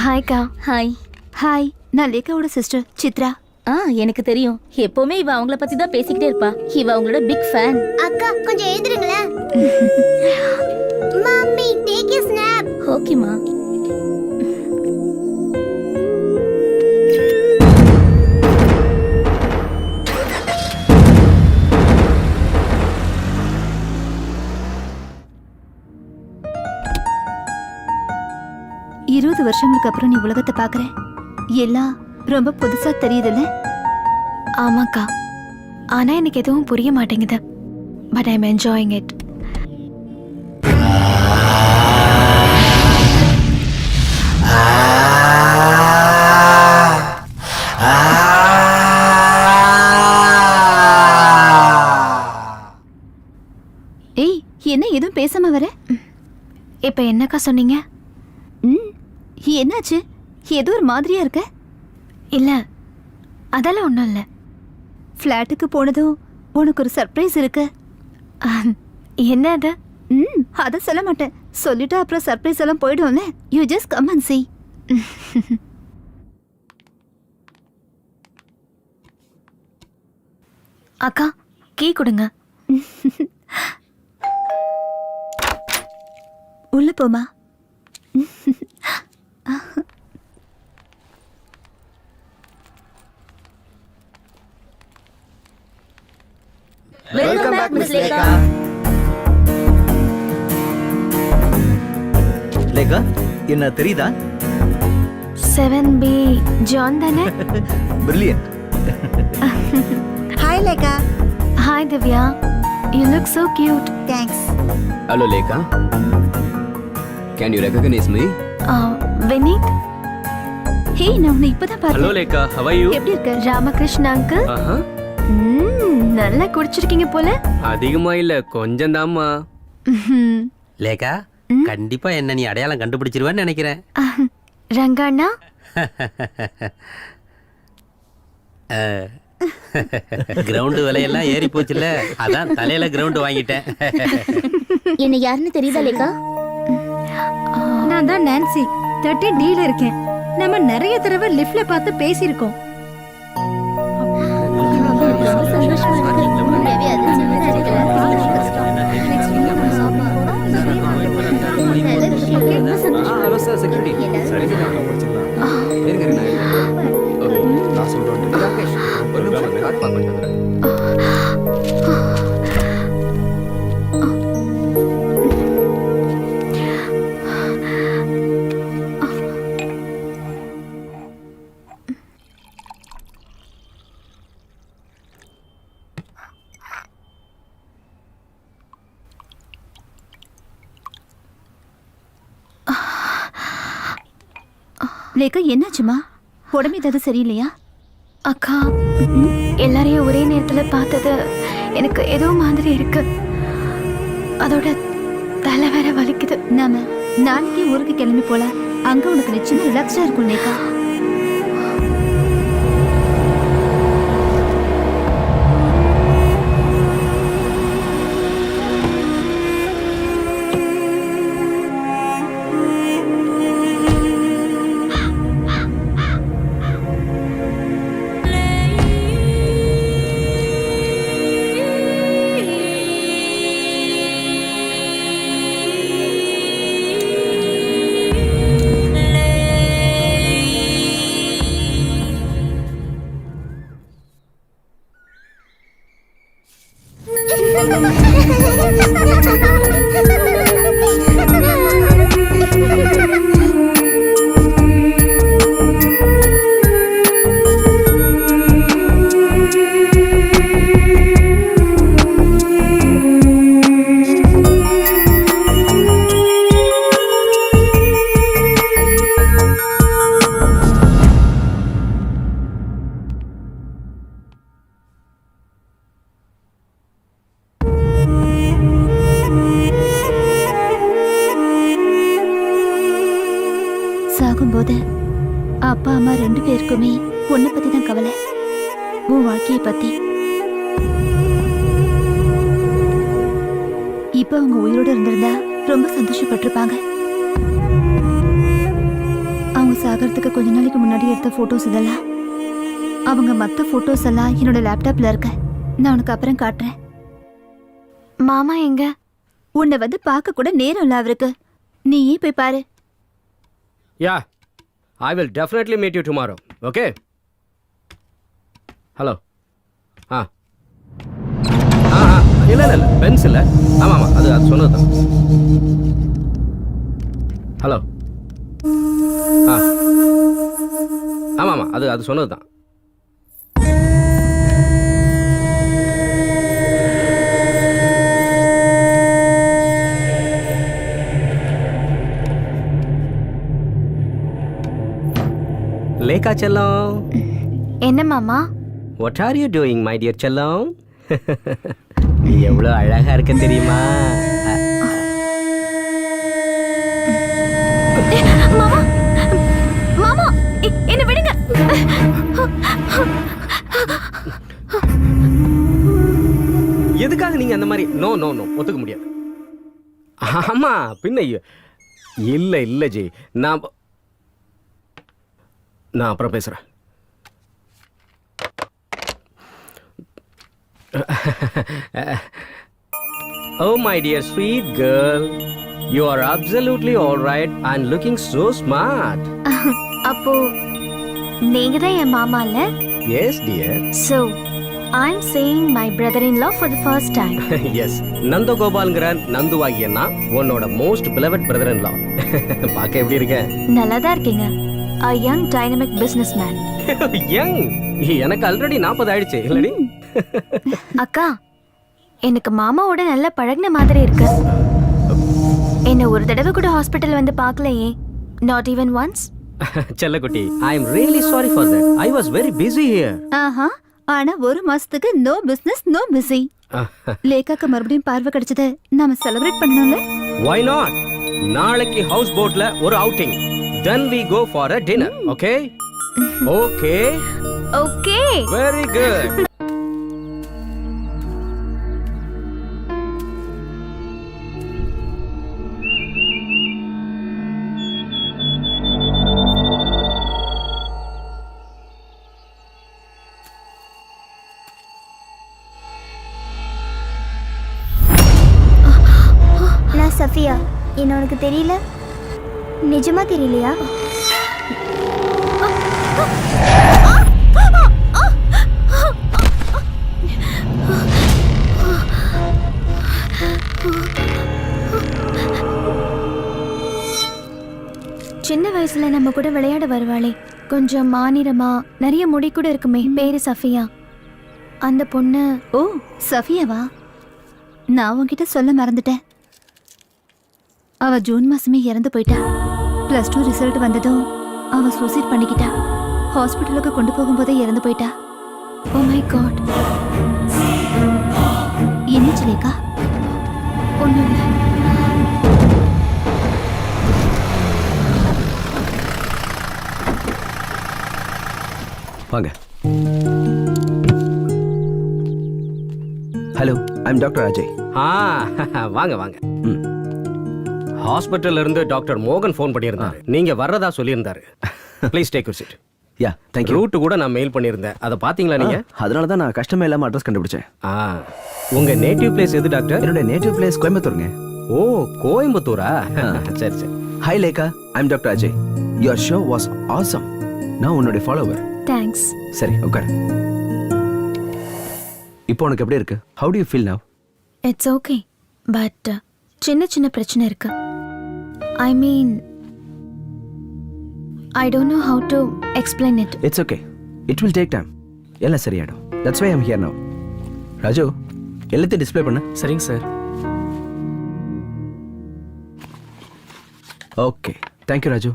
ஹாய்க்கா. ஹாய். ஹாய், நான் லேக்காவோட சிஸ்டர் சித்ரா. எனக்கு தெரியும். எப்பவுமே இவ அவங்கள பத்தி தான் பேசிக்கிட்டே இருப்பா. இவ அவங்களோட பிக் ஃபேன். அக்கா, கொஞ்சம் எழுந்திருங்களேன். Mummy, take a snap. ஓகேமா. வருஷங்களுக்கு அப்புறம் நீ உலகத்தை பாக்குற. எல்லாம் ரொம்ப புதுசா தெரியுதுல்ல? ஆமாக்கா, ஆனா எனக்கு எதுவும் புரிய மாட்டேங்குது. But I am enjoying it. ஏய், என்ன எதுவும் பேசாம வர? இப்ப என்னக்கா சொன்னீங்க? என்னாச்சு? ஏதோ ஒரு மாதிரியா இருக்க. இல்ல, அதெல்லாம் ஒன்றும் இல்லை. ஃப்ளாட்டுக்கு போனதும் உனக்கு ஒரு சர்ப்ரைஸ் இருக்கு. என்ன அது? அதை சொல்ல மாட்டேன். சொல்லிட்டு அப்புறம் சர்ப்ரைஸ் எல்லாம் போயிடும்ல. You just come and see. அக்கா, கீ கொடுங்க. உள்ள போமா. Welcome back miss Lekha. Lekha, என்ன தெரியுதா? 7B ஜான் தானே? Brilliant. Hi hi Lekha. Hi Divya, you look so cute. Thanks. Hello Lekha, can you recognise me? Vineeth, hey, நான் உன்னை இப்பதான் ஹலோ பார்த்தேன். Lekha, how are you? எப்படி இருக்க? ராமகிருஷ்ண அங்கிள். ஆஹா, நல்லா குடிச்சிருக்கீங்க போல. அதிகமா இல்ல, கொஞ்சம் தாம்மா. லேக்கா கண்டிப்பா என்ன நீ அடையாளம் கண்டுபிடிச்சிருவேன்னு நினைக்கிறேன். ரங்கண்ணா, கிரவுண்டு விலையெல்லாம் ஏறி போச்சுல, அதான் தலையில கிரவுண்டு வாங்கிட்டேன். என்ன யாருன்னு தெரியுதா லேக்கா? நான் தான் நான்சி 13D இருக்கேன். நம்ம நிறைய தடவை லிஃப்ட்ல பார்த்து பேசியிருக்கோம். Hello sir, security. இருங்க இருங்க. ஓகே, நான் சொல்றேன். ராகேஷ், ஒரு நிமிஷம் கால் பார்க்க வந்துடுறேன். லேகா, என்னாச்சுமா? உடம்பு ஏதாவது சரியில்லையா? அக்கா, எல்லாரையும் ஒரே நேரத்துல பார்த்தது எனக்கு ஏதோ மாதிரி இருக்கு. அதோட தலை வேற வலிக்குது. நாம நாளைக்கு ஊருக்கு கிளம்பி போலாம். அங்க உனக்கு நிச்சயமா ரிலாக்ஸா இருக்கும் லேகா. சாகும்போது அப்பா அம்மா 2 பேருக்குமே உன்னை பத்தி தான் கவலை, உன் வாழ்க்கையை பத்தி. இப்ப அவங்க உயிரோட இருந்திருந்தா ரொம்ப சந்தோஷப்பட்டிருப்பாங்க. அவங்க சாகிறதுக்கு கொஞ்ச நாளைக்கு முன்னாடி எடுத்த போட்டோஸ் இதெல்லாம், அவங்க மற்ற போட்டோஸ் எல்லாம் என்னோட லேப்டாப்ல இருக்க. நான் உனக்கு அப்புறம் காட்டுறேன். மாமா எங்க? உன்னை வந்து பார்க்க கூட நேரம் இல்ல அவருக்கு. நீயே போய் பாரு. Yeah, I will definitely meet you tomorrow. Okay? Hello. இல்ல பென்ஸ் இல்ல. ஆமா அது சொன்னதுதான். ஹலோ. ஆமா அது சொன்னதுதான். லேக்கா செல்லம். என்ன மாமா? What are you doing, my dear செல்லம்? நீ எவ்வளவு அழகா இருக்க தெரியுமா? மாமா, மாமா, என்ன விடுங்க. எதுக்காக நீங்க அந்த மாதிரி? நோ ஒத்துக்க முடியாது. ஆமா பின்ன இல்ல ஜெய், நான் அப்புறம் பேசுறேன். Oh my dear sweet girl, you are absolutely all right and looking so smart. அப்போ நீங்க தான் என் மாமா இல்ல? Yes dear. So I'm seeing my brother-in-law for the first time. Yes, நந்தகோபால்ங்கிற நந்துவாகியன்னா உன்னோட மோஸ்ட் beloved brother-in-law. பார்க்க எப்படி இருக்க? நல்லா தான் இருக்கீங்க. A young dynamic businessman. Young? எனக்கு ஆல்ரெடி 40 ஆயிடுச்சு இல்லடி? அக்கா எனக்கு மாமாவோட நல்லா பழகுன மாதிரி இருக்கு. என்ன ஒரு தடவை கூட ஹாஸ்பிட்டல் வந்து பார்க்கலையே. Not even once. செல்லக்குட்டி, I am really sorry for that. I was very busy here. ஆஹா, ஆனா ஒரு மாசத்துக்கு நோ பிசினஸ் நோ பிஸி. லேகாக்கு மறுபடியும் பார்வை கிடைச்சது நாம செலிப்ரேட் பண்ணணும்ல. Why not? நாளைக்கு ஹவுஸ் போட்ல ஒரு outing. Then we go for a dinner, okay? Okay. Okay. Very good. நான் சஃபியா. என்ன உனக்கு தெரியல? நிஜமா தெரியலையா? சின்ன வயசுல நம்ம கூட விளையாட வருவாளே, கொஞ்சம் மாநிறமா நிறைய முடி கூட இருக்குமே, பேரு சஃபியா. அந்த பொண்ணு. ஓ, சஃபியாவா? நான் உன்கிட்ட சொல்ல மறந்துட்டேன். அவ ஜூன் மாசமே இறந்து போயிட்டா. +2 ரிசல்ட் வந்ததும் அவ சூசைட் பண்ணிக்கிட்டா. ஹாஸ்பிட்டலுக்கு கொண்டு போகும்போதே இறந்து போயிட்டா. Oh my God. என்னாச்சு லேகா? ஒண்ணும் இல்ல. வாங்க. Hello, I am doctor Ajay. வாங்க வாங்க. ஹாஸ்பிட்டல்ல இருந்து டாக்டர் மோகன் ஃபோன் பண்ணியிருந்தாரு. நீங்க வர்றதா சொல்லியிருந்தாரு. Please take your seat. Yeah, thank you. ரூட் கூட நான் மெயில் பண்ணியிருந்தேன். அதை பாத்தீங்களா நீங்க? அதனால தான் நான் கஷ்டமே இல்லாம அட்ரஸ் கண்டுபிடிச்சேன். உங்க நேட்டிவ் பிளேஸ் எது டாக்டர்? என்னோட நேட்டிவ் பிளேஸ் கோயம்புத்தூருங்க. ஓ, கோயம்புத்தூரா? சரி சரி. Hi Lekha, I am doctor Ajay. Your show was awesome. நான் உன்னுடைய ஃபாலோவர். தேங்க்ஸ். சரி, உட்காரு. இப்போ உனக்கு எப்படி இருக்கு? How do you feel now? It's okay, but சின்ன சின்ன பிரச்சனை இருக்கு. I mean, I don't know how to explain it. It's okay, it will take time. எல்லாம் சரியாயிடும். That's why I am here now. Raju, எல்லாத்தையும் டிஸ்ப்ளே பண்ணு. சரிங்க sir. Okay, thank you Raju.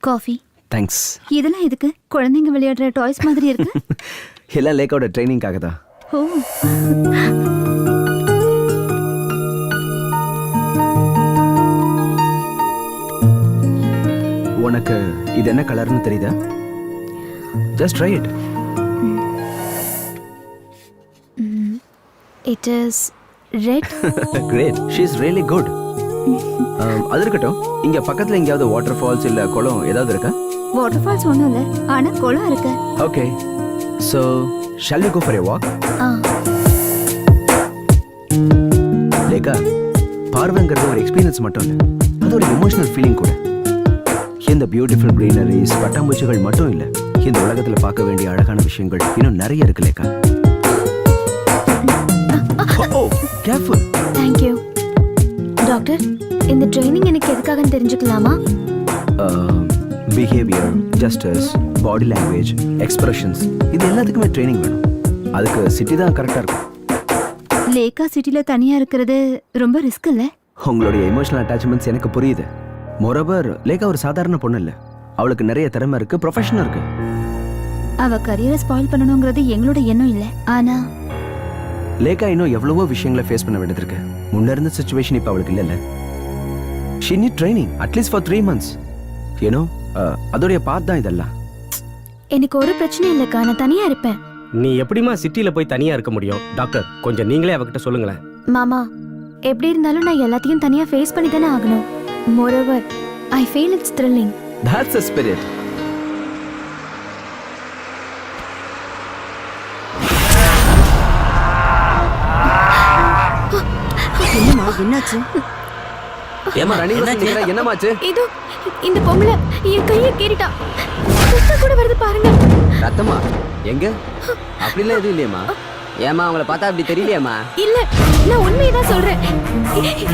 Coffee. Thanks. இதெல்லாம் எதுக்கு? குழந்தைங்க விளையாடுற டாய்ஸ் மாதிரி இருக்கு. எல்லாம் லேக்காவோட ட்ரைனிங்காக தான். ஓ, உனக்கு இது என்ன கலர்னு தெரியுதா? Just try it. It is red. Great, she is really good. அது இருக்கட்டும், இங்க பக்கத்துல எங்கேயாவது வாட்டர் ஃபால்ஸ் இல்ல குளம் ஏதாவது இருக்கா? வாட்டர் ஃபால்ஸ் ஒன்றும் இல்லை, ஆனா குளம் இருக்கு. Okay, so shall we go for a walk? Lekha, பார்வைங்கிறது ஒரு எக்ஸ்பீரியன்ஸ் மட்டும் இல்லை, அது ஒரு எமோஷனல் ஃபீலிங் கூட. இந்த பியூட்டிஃபுல் க்ரீனரிஸ், பட்டாம்பூச்சிகள் மட்டும் இல்லை, இந்த உலகத்துல பார்க்க வேண்டிய அழகான விஷயங்கள் இன்னும் நிறைய இருக்கு லேகா. ஓ, கேர்ஃபுல். Thank you doctor. இந்த ட்ரைனிங் எனக்கு எதுக்காகன்னு தெரிஞ்சுக்கலாமா? Behaviour, justice, body language, expressions, இது எல்லாத்துக்குமே ட்ரைனிங் வேணும். அதுக்கு சிட்டி தான் கரெக்டாக இருக்கும். லேகா சிட்டில தனியா இருக்கிறது ரொம்ப ரிஸ்க் இல்ல? உங்களுடைய எமோஷனல் அட்டாச்மெண்ட்ஸ் எனக்கு புரியுது. மோரோவர், லேகா ஒரு சாதாரண பொண்ணு இல்லை, அவளுக்கு நிறைய திறமை இருக்கு, ப்ரொஃபஷனும் இருக்கு. அவ கரியரை ஸ்பாயில் பண்ணணுங்கிறது எங்களோட எண்ணம் இல்லை. ஆனா லேகா இன்னும் எவ்வளவோ விஷயங்களை ஃபேஸ் பண்ண வேண்டியது இருக்கு. முன்ன இருந்த சிச்சுவேஷன் இப்போ அவளுக்கு இல்லைல்ல. She NEET training at least for 3 months. ஏனோ அதோடைய பார்ட் தான் இதெல்லாம். எனக்கு ஒரு பிரச்சனையும் இல்லைக்கா, நான் தனியா இருப்பேன். நீ எப்படிமா சிட்டில போய் தனியா இருக்க முடியும்? டாக்டர், கொஞ்சம் நீங்களே அவகிட்ட சொல்லுங்களேன். மாமா, எப்படி இருந்தாலும் நான் எல்லாத்தையும் தனியா ஃபேஸ் பண்ணி தானே ஆகணும். Moreover, I feel it's thrilling. That's the spirit. என்னம்மா, என்னாச்சு? ஏமா ரணிங்க நிக்கிற, என்னமாச்சு? இது இந்த பொம்பளை என் கையை கீறிட்டா. ரத்தம் கூட வருது பாருங்க. ரத்தமா? எங்க? அப்படிலாம் எதுவும் இல்லையம்மா. ஏமா அவங்கள பார்த்தா அப்படி தெரியலையாம்மா? இல்ல நான் உண்மையதான் சொல்றேன்.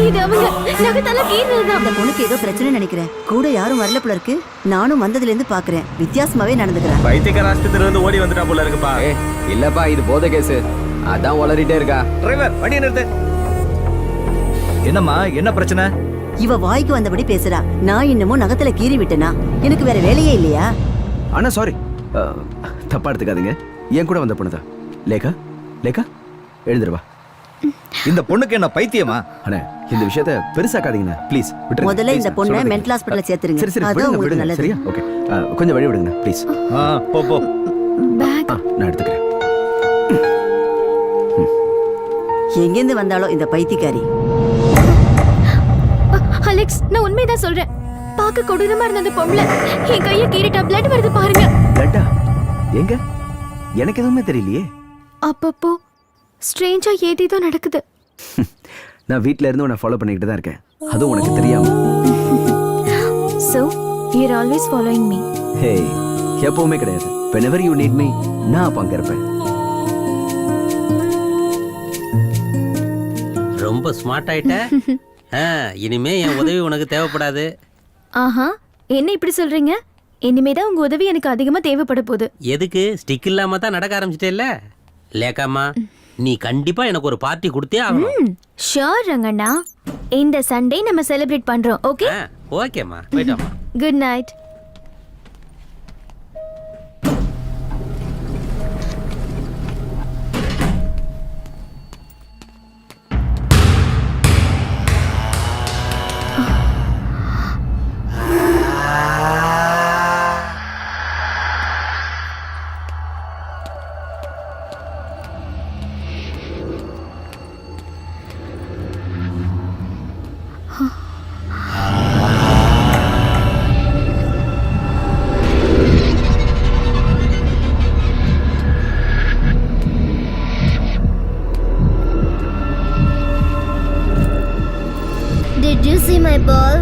இது அவங்க நகத்தெல்லாம் கீறதுதான். அந்த பொண்ணுக்கு ஏதோ பிரச்சனை நினைக்கிறேன். கூட யாரும் வரல போல இருக்கு. நானும் வந்ததுல இருந்து பாக்குறேன். வித்தியாசமாவே நடந்துக்கிறேன். பைத்தியக்கார ஆஸ்பத்திரியில இருந்து ஓடி வந்துட்டா போல இருக்குப்பா. இல்லப்பா இது போதை கேஸ். அதான் உளறிட்டே இருக்கா. டிரைவர் வண்டியை நிறுத்து. என்னம்மா என்ன பிரச்சனை? இவ வாய்க்கு வந்தபடி பேசுறா. நான் இன்னமும் நகத்துல கீறி விட்டனா? எனக்கு வேற வேலையே இல்லையா? அண்ணா சாரி, தப்பா எடுத்துக்காதீங்க. என் கூட வந்த பொண்ணுதான். லேகா, லேகா எழுந்துருவா. இந்த பொண்ணுக்கு என்ன பைத்தியமா? அண்ணா இந்த விஷயத்த பெருசாக்காதீங்கண்ணா ப்ளீஸ். முதல்ல இந்த பொண்ணை மென்டல் ஹாஸ்பிட்டல்ல சேர்த்துருங்க. சரி சரி அதான் விடுங்க உங்களுக்கு விடுங்க. நல்லது. சரியா? ஓகே, கொஞ்சம் வழி விடுங்க ப்ளீஸ். போ போ. பேக் நான் எடுத்துக்கிறேன். எங்கேருந்து வந்தாலும் இந்த பைத்தியக்காரி. அலெக்ஸ், நான் உண்மையதான் சொல்றேன். பார்க்க கொடூரமா இருந்த அந்த பொம்பளை என் கையை கீறிட்டா. பிளட் வருது பாருங்க. லட்டா எங்க? எனக்கு எதுவுமே தெரியலையே. அப்பப்போ ஸ்ட்ரேஞ்சா ஏதேதோ நடக்குது. நான் வீட்ல இருந்து உன்னை ஃபாலோ பண்ணிக்கிட்டு தான் இருக்கேன். அதுவும் உனக்கு தெரியாம. So, you're always following me. ஹே, எப்பவுமே கிடையாது. whenever you need me, நான் அப்ப அங்க இருப்பேன். ரொம்ப ஸ்மார்ட் ஆயிட்ட. இனிமே என் உதவி உனக்கு தேவைப்படாது. ஆஹா, என்ன இப்படி சொல்றீங்க? இனிமேதான் உங்க உதவி எனக்கு அதிகமா தேவைப்பட போகுது. எதுக்கு? ஸ்டிக் இல்லாம தான் நடக்க ஆரம்பிச்சிட்டேல்ல. லேக்காமா, நீ கண்டிப்பா எனக்கு ஒரு பார்ட்டி கொடுத்தே ஆகணும். ஷூர் ரங்கண்ணா. இந்த சண்டே நம்ம செலிப்ரேட் பண்றோம். ஓகே? ஓகேம்மா, போயிட்டோம்மா. Good night. Did you see my ball?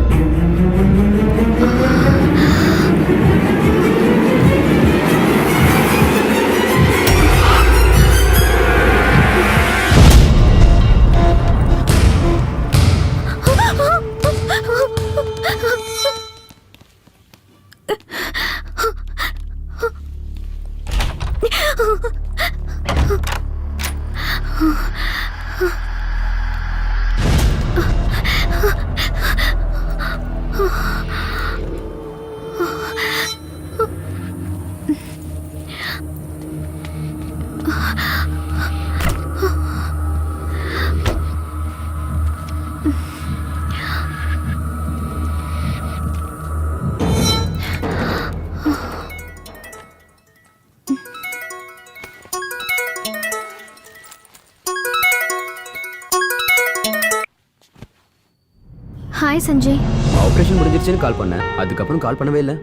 Hi Sanjay. Operation முடிஞ்சிருச்சுன்னு கால் பண்ணேன். அதுக்கப்புறம் கால் பண்ணவே இல்லை.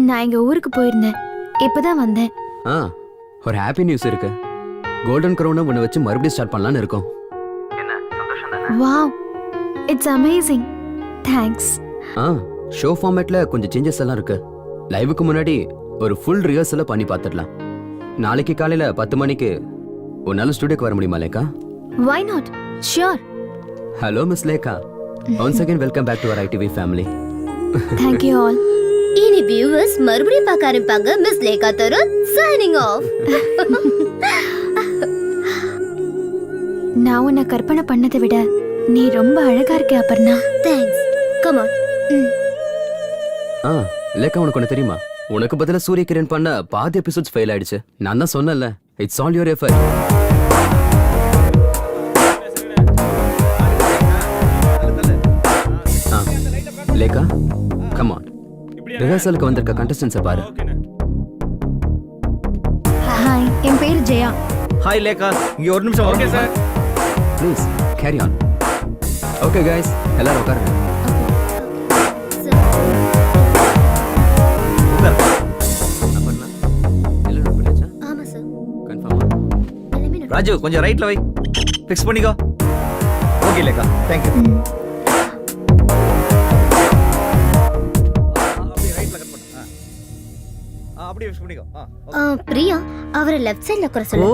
நான் எங்க ஊருக்கு போயிருந்தேன். இப்பதான் வந்தேன். ஒரு ஹாப்பி நியூஸ் இருக்கு. கோல்டன் க்ரௌனை உன்னை வச்சு மறுபடியும் ஸ்டார்ட் பண்ணலான்னு இருக்கோம். Wow, it's amazing. Thanks. Show ஃபார்மேட்ல கொஞ்சம் சேஞ்சஸ் எல்லாம் இருக்கு. லைவுக்கு முன்னாடி ஒரு ஃபுல் ரிஹர்சலை பண்ணி பார்த்துடலாம். நாளைக்கு காலையில 10 மணிக்கு உன்னால ஸ்டுடியோக்கு வர முடியுமா Lekha? Why not? Sure. Hello miss Lekha. Once again welcome back to our ITV family. Thank you all. இனி வியூவர்ஸ் மறுபடியும் பார்க்க ஆரம்பிப்பாங்க. Miss Lekha Tarun signing off. நான் உன்னை கற்பனை பண்ணதை விட நீ ரொம்ப அழகா இருக்க Aparna. Thanks. Come on. Lekha உனக்கு ஒன்று தெரியுமா? உனக்கு பதிலா சூரிய கிரண் பண்ண பாதி எபிசோட்ஸ் ஃபெயில் ஆயிடுச்சு. நான் தான் சொன்னேன்ல, it's all your effort. Lekha come on. ரிஹர்சலுக்கு வந்திருக்க கண்டஸ்டன்ஸை பாரு. ஹாய், என் பேர் ஜெயா. ஹாய் லேகா, இங்க ஒரு நிமிஷம். Okay sir. Please carry on. Okay guys, எல்லாரும் உட்காருங்க. ஆமா சார். ராஜு கொஞ்சம் ரைட்ல வை. ஃபிக்ஸ் பண்ணிக்கோ. Okay Lekha, thank you. Priya, அவரை லெஃப்ட் சைடுல உட்கார சொல்லு.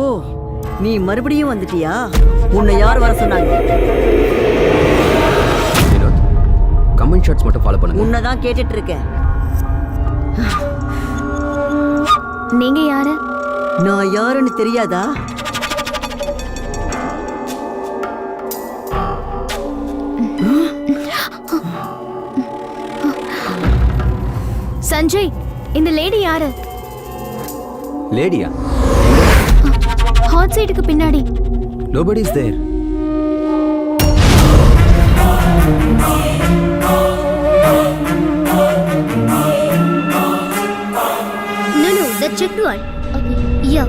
நீ மறுபடியும் வந்துட்டியா? உன்னை யார் வர சொன்னாங்க? வினோத், கமெண்ட் ஷாட்ஸ் மட்டும் ஃபாலோ பண்ணுங்க. உன்னதான் கேட்டுட்டு இருக்கேன். நீங்க யாரு? நான் யாருன்னு தெரியாதா? சஞ்சய், இந்த லேடி யாரு? லேடியா? ஹாட் சைடுக்கு பின்னாடி. Nobody is there. No, the checked one. Okay. Yeah.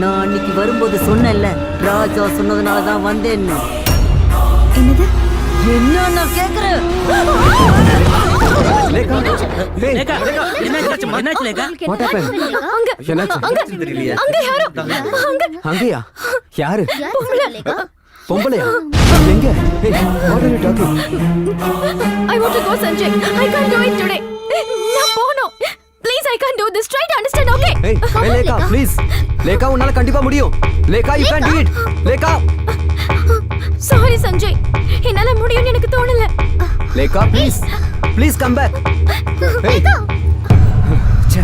நான் அன்னைக்கு வரும்போது சொன்னேன்ல, ராஜா சொன்னதுனால தான் வந்தேன்னு. என்னது? என்ன நான் கேக்குறேன்? லேகா, என்னாச்சு லேகா? What happened? அங்க என்னாச்சு? அங்க யாரோ அங்கயா? யாரு? Pomble. பொம்பளையா? எங்க? Hey, what are you talking? I want to go, Sanjay. I can't do it today. நான் போணும். Please, I can't do this. Try to understand, okay? Hey, hey Lekha, please. Lekha, உன்னால கண்டிப்பா முடியும். Lekha, you can do it. Lekha. Sorry, Sanjay. என்னால முடியும்னு எனக்கு தோணல. Lekha, please. Please come back. Hey. ச்சே.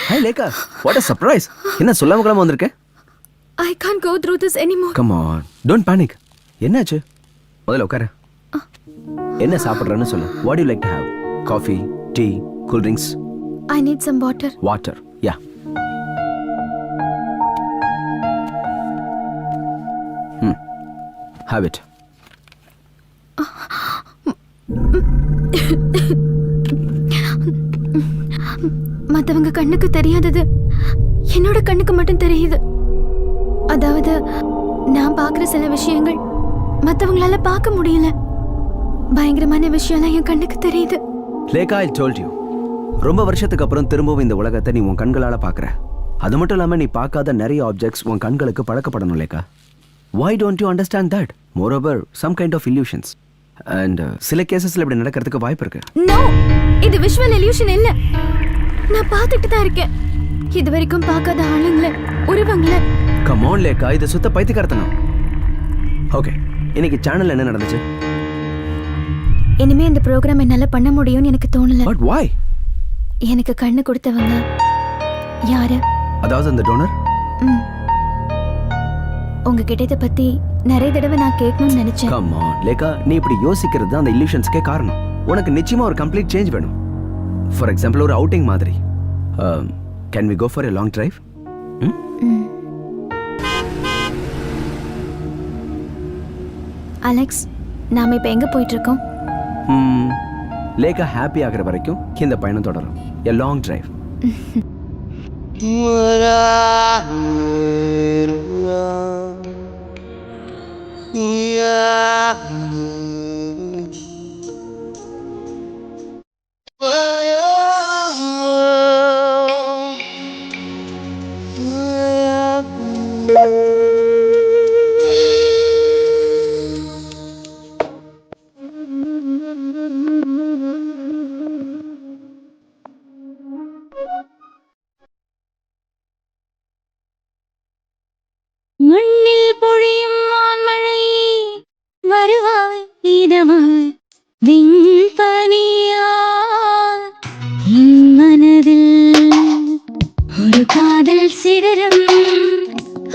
Hi Lekha, what a surprise. என்ன சொல்லாம கிளம்ப வந்திருக்க? I can't go through this anymore. Come on, don't panic. என்னாச்சு? முதல்ல உட்காரு. என்ன சாப்பிடுறன்னு சொல்லு. What do you like to have? Coffee, tea, cool drinks, I need some water. water. Yeah. Have it. மத்தவங்க கண்ணுக்கு தெரியாதது என்னோட கண்ணுக்கு மட்டும் தெரியுது. அதாவது நான் பார்க்குற சில விஷயங்கள் மத்தவங்களால பார்க்க முடியல. பயங்கரமான விஷயம்லாம் என் கண்ணுக்கு தெரியுது. Lekha, I told you. ரொம்ப வருஷத்துக்கு அப்புறம் திரும்பவும் இந்த உலகத்தை நீ உன் கண்களால பார்க்குற. அது மட்டும் இல்லாமல் நீ பார்க்காத நிறைய ஆப்ஜெக்ட்ஸ் உன் கண்களுக்கு பழக்கப்படணும் Lekha. Why don't you understand that? Moreover, some kind of illusions. And சில கேசஸ்ல இப்படி நடக்கிறதுக்கு வாய்ப்பு இருக்கு. நோ, இது விஷுவல் இல்யூஷன் இல்ல. நான் பார்த்துட்டு தான் இருக்கேன். இது வரைக்கும் பார்க்காத ஆளுங்கள, உருவங்கள. Come on லேகா, இது சுத்த பைத்தியக்காரத்தனம். ஓகே, இன்னைக்கு சேனல்ல என்ன நடந்துச்சு? இனிமே இந்த ப்ரோக்ராம் என்னால பண்ண முடியும்னு எனக்கு தோணல. But why? எனக்கு கண்ணு கொடுத்தவங்க யாரு? அதாவது அந்த டோனர்? உங்ககிட்ட இதை பத்தி நிறைய தடவை நான் கேட்கணும்னு நினைச்சேன். Come on லேகா, நீ இப்படி யோசிக்கிறது தான் அந்த illusionsக்கே காரணம். உனக்கு நிச்சயமா ஒரு கம்ப்ளீட் சேஞ்ச் வேணும். ஃபார் எக்ஸாம்பிள் ஒரு அவுட்டிங் மாதிரி. Can we go for a long drive? Alex, நாம இப்ப எங்க போயிட்டு இருக்கோம்? லேகா ஹாப்பி ஆகிற வரைக்கும் இந்த பயணம் தொடரும். A long drive. மண்ணில் பொழியும் வான்மழை வருவாய் இதமாய் விண்பனியாய் என் மனதில் ஒரு காதல் சிகரம்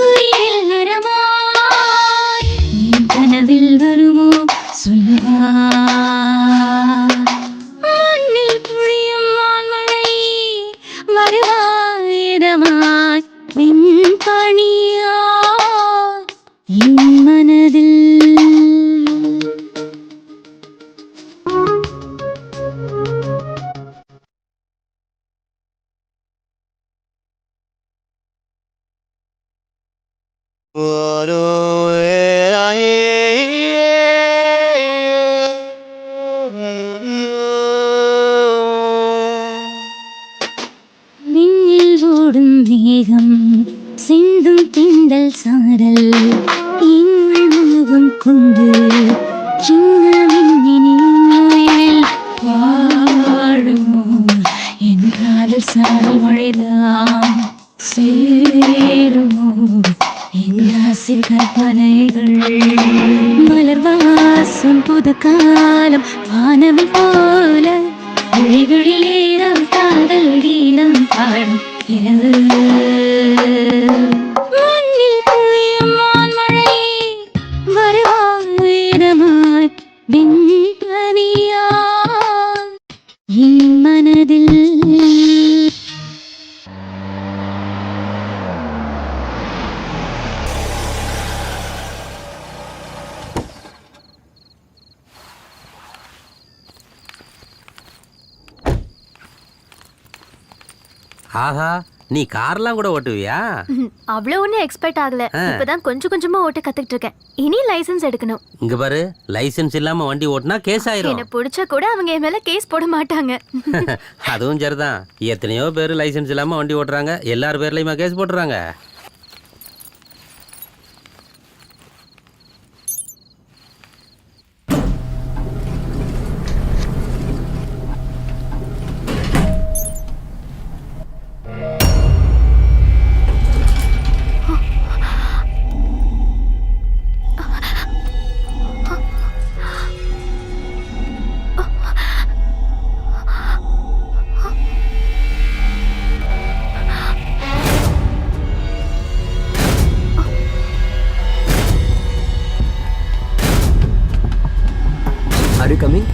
உயிரில் வரமாய் என் கனவில் வருமோ சொல்லவா. மண்ணில் பொழியும் வான்மழை வருவாய் இதமாய் விண்பனியாய் என் மனதில். விண்ணில் ஓடும் மேகம் சிந்தும் திண்டல் சாரல் இன்னும் கொண்டு சின்ன விண்ணின் சேருமோ என் ஆசை கற்பனைகள் மலர்வாசம் புது காலம் வானம் போல மொழிகளில் ஈரம் காதல் கீதம் பாடும் இரவு மண்ணில் புரியும் வான்மழை வருவாயிரமாய் விண்பனியாய் என் மனதில் ஆஹா நீ கார்லாம் கூட ஓட்டுவியா? அவ்வளவு ஒன்றும் எக்ஸ்பெக்ட் ஆகல. இப்பதான் கொஞ்சம் கொஞ்சமா ஓட்ட கத்துக்கிட்டு இருக்கேன். இனி லைசென்ஸ் எடுக்கணும். இங்க பாரு, லைசென்ஸ் இல்லாம வண்டி ஓட்டினா கேஸ் ஆயிரும். என்ன பிடிச்சா கூட அவங்க என் மேல கேஸ் போட மாட்டாங்க. அதுவும் சரிதான். எத்தனையோ பேர் லைசென்ஸ் இல்லாம வண்டி ஓட்டுறாங்க. எல்லார் பேர்லயுமா கேஸ் போட்டுறாங்க? Are you coming?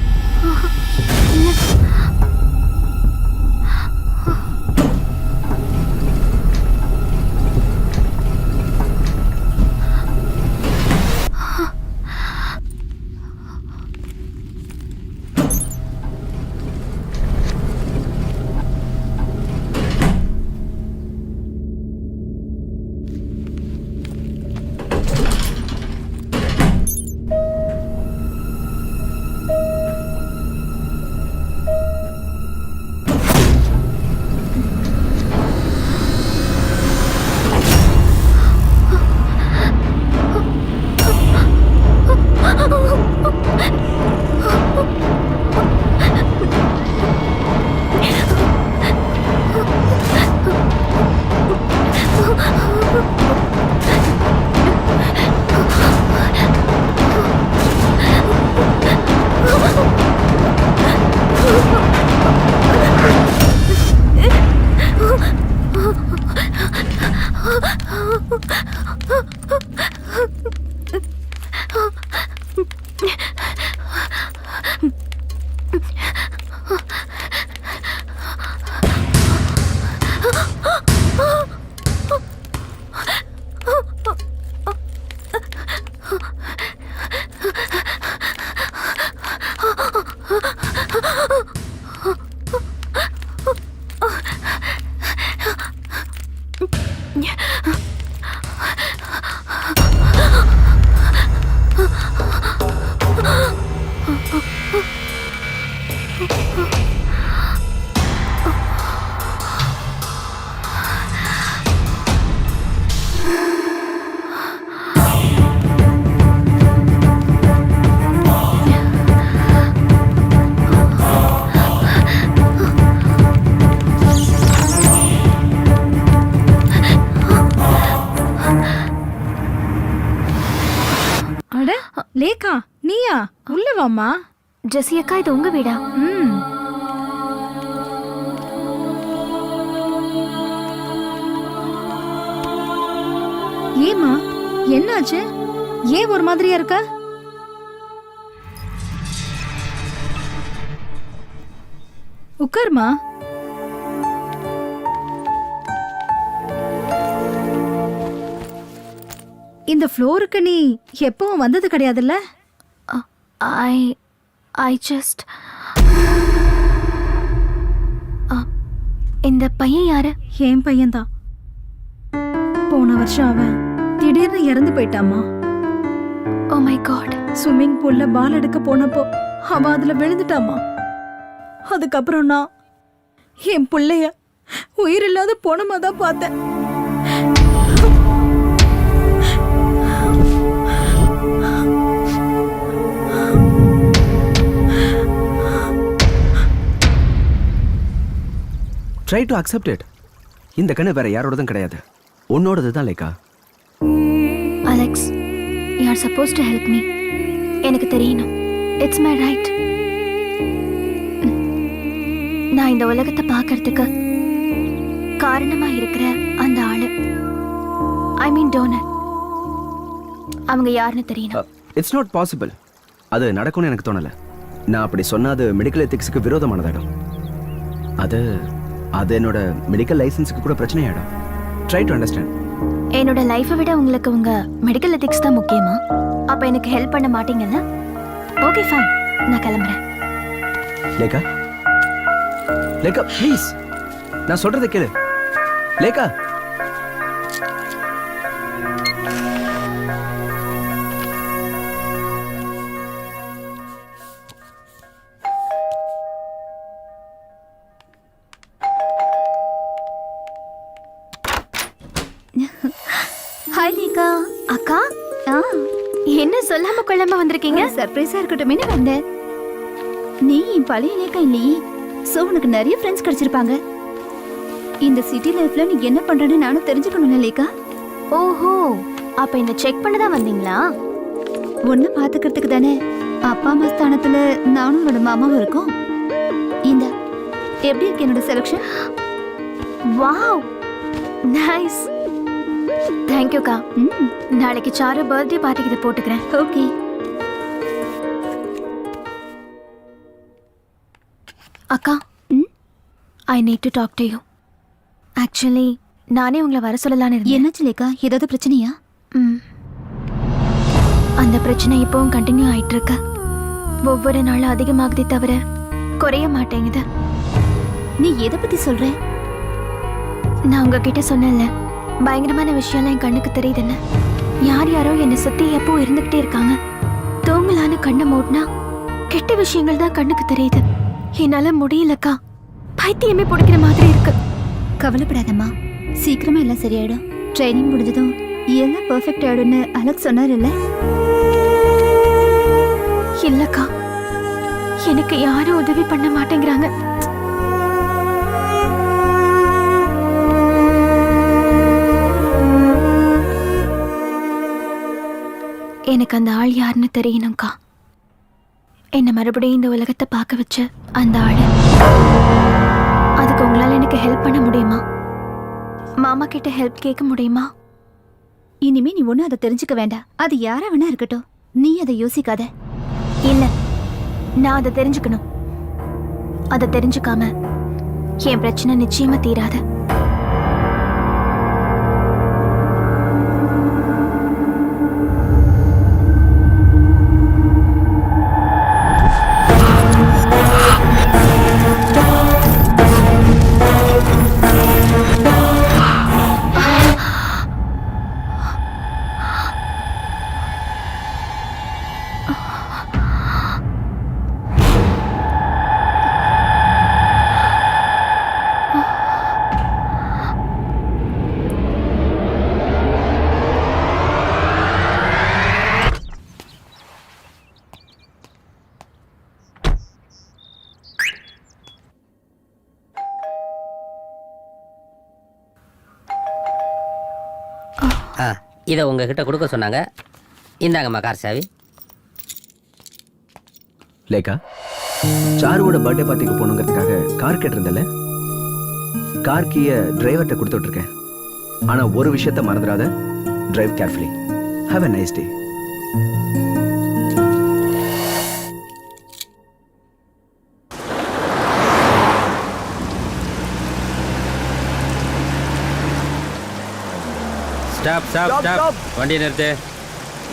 லேகா, நீயா? உள்ள வாமா. ஜெசி அக்கா, இது உங்க வீடா? ஏமா, என்னாச்சு? ஏன் ஒரு மாதிரியா இருக்க? உட்காருமா. இந்த ஃப்ளோருக்கு நீ எப்பவும் வந்தது கிடையாதுல்ல? I just இந்த பையன் யாரு? என் பையன்தான். போன வருஷம் அவன் திடீர்னு இறந்து போயிட்டாமா. Oh my God. ஸ்விம்மிங் பூல்ல பால் எடுக்க போனப்போ அவன் அதுல விழுந்துட்டாமா. அதுக்கப்புறம் நான் என் பிள்ளைய உயிரில்லாத போனமா தான் பார்த்தேன். Try to accept it. இந்த கண்ணு வேற யாரோடதும் கிடையாது, உன்னோடது தான் Lekha. Alex, you are suppose to help me. எனக்கு தெரியணும். It's my right. நான் இந்த உலகத்தை பார்க்கறதுக்கு காரணமா இருக்கிற அந்த ஆளு, ஐ மீன் டோனர், அவங்க யாருன்னு தெரியணும். It's not possible. அது நடக்கும்னு எனக்கு தோணல. நான் அப்படி சொன்னா அது மெடிக்கல் எத்திக்ஸுக்கு விரோதமானதாயிடும். அது அது என்னோட மெடிக்கல் லைசன்ஸுக்கு கூட பிரச்சனையாயிடும். Try to understand. என்னோட லைஃபை விட உங்களுக்கு உங்க மெடிக்கல் எத்திக்ஸ் தான் முக்கியமா? அப்ப எனக்கு ஹெல்ப் பண்ண மாட்டீங்கல்ல? ஓகே ஃபைன், நான் கிளம்புறேன். லேக்கா, லேக்கா ப்ளீஸ், நான் சொல்றதை கேளு. லேக்கா, ஹாய் லேகா. அக்கா, என்ன சொல்லாம கொள்ளாம வந்திருக்கீங்க? சர்ப்ரைஸா இருக்கட்டுமே வந்தேன். நீ என் பழைய லேக்கா இல்லையே, சோ உனக்கு நிறைய ஃப்ரெண்ட்ஸ் கிடைச்சிருப்பாங்க. இந்த சிட்டி லைஃப்ல நீ என்ன பண்றன்னு நானும் தெரிஞ்சுக்கணும்ல லேக்கா. ஓஹோ, அப்ப என்ன செக் பண்ண தான் வந்தீங்களா? ஒன்னு பாத்துக்கிறதுக்கு தானே. அப்பா அம்மா ஸ்தானத்துல நானும் உன்னோட மாமாவும் இருக்கோம். இந்த எப்படி இருக்கு என்னோட செலக்ஷன்? Wow, nice. தேங்க் யூக்கா. நாளைக்கு சாரு பர்த்டே பார்ட்டிக்கு இதை போட்டுக்கிறேன். ஓகே. அக்கா, I need to talk to you. Actually நானே உங்களை வர சொல்லலான்னு இருந்தேன். என்னாச்சு லேக்கா, ஏதாவது பிரச்சனையா? அந்த பிரச்சனை இப்பவும் கண்டினியூ ஆயிட்டு இருக்கு. ஒவ்வொரு நாளும் அதிகமாகுதே தவிர குறைய மாட்டேங்குது. நீ எதை பத்தி சொல்ற? நான் உங்ககிட்ட சொன்னேன்ல, பயங்கரமான விஷயம்லாம் என் கண்ணுக்கு தெரியுதுன்னு. யார் யாரோ என்னை சுத்தி எப்போ இருந்துகிட்டே இருக்காங்க. தூங்கலான்னு கண்ணை மூடினா கெட்ட விஷயங்கள் தான் கண்ணுக்கு தெரியுது. என்னால முடியலக்கா, பைத்தியமே பிடிக்கிற மாதிரி இருக்கு. கவலைப்படாதம்மா, சீக்கிரமா எல்லாம் சரியாயிடும். ட்ரைனிங் முடிஞ்சதும் எல்லாம் பெர்ஃபெக்ட் ஆயிடும்னு அலெக்ஸ் சொன்னார் இல்ல? இல்லக்கா, எனக்கு யாரும் உதவி பண்ண மாட்டேங்கிறாங்க. எனக்கு அந்த ஆள் யாருன்னு தெரியணும்க்கா. என்ன மறுபடியும் இந்த உலகத்தை பார்க்க வச்ச அந்த ஆளு. அதுக்கு உங்களால எனக்கு ஹெல்ப் பண்ண முடியுமா? மாமா கிட்ட ஹெல்ப் கேட்க முடியுமா? இனிமே நீ ஒன்னும் அதை தெரிஞ்சுக்க வேண்டாம். அது யாரா வேணா இருக்கட்டும், நீ அதை யோசிக்காத. இல்ல, நான் அதை தெரிஞ்சுக்கணும். அதை தெரிஞ்சுக்காம என் பிரச்சனை நிச்சயமா தீராது. இதை உங்ககிட்ட கொடுக்க சொன்னாங்க. இந்தாங்கம்மா கார் சாவி. லேக்கா, சாருவோட பர்த்டே பார்ட்டிக்கு போகணுங்கிறதுக்காக கார் கேட்டிருந்தல, கார் கீயை டிரைவர்கிட்ட கொடுத்து விட்டுருக்கேன். ஆனா ஒரு விஷயத்த மறந்துடாத, drive carefully. Have a nice day. Stop stop Stop, stop. stop. வண்டி நிறுத்து.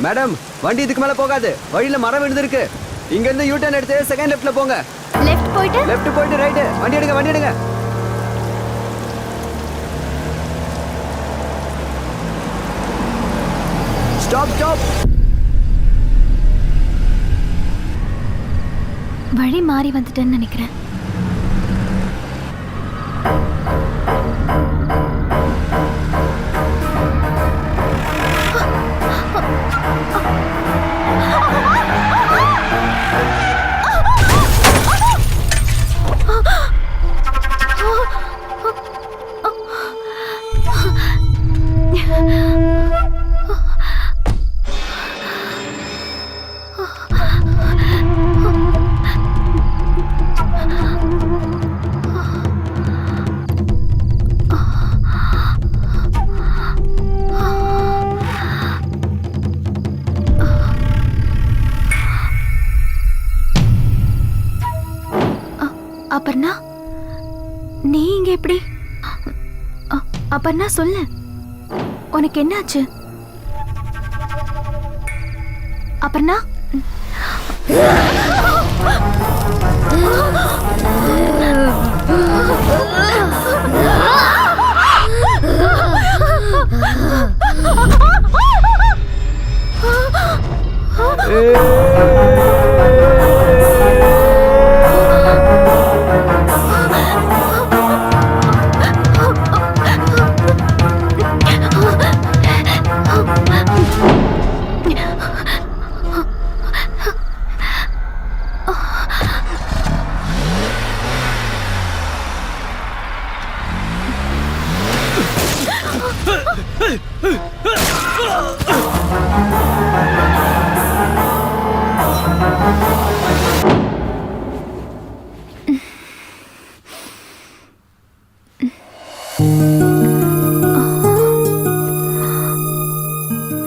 மேடம், வண்டி இதுக்கு மேல போகாது. வழியில மரம் விழுந்திருக்கு. இங்க இருந்து யூ டர்ன் எடுத்து செகண்ட் லெஃப்ட்ல போங்க. லெஃப்ட் போயிட்டு லெஃப்ட் போயிட்டு ரைட். வண்டி எடுங்க, வண்டி எடுங்க. Stop stop. வழி மாறி வந்துட்டேன்னு நினைக்கிறேன். அப்பர்ணா, நீ இங்க எப்படி? அப்பர்ணா சொல்லு, உனக்கு என்னாச்சு? Aparna,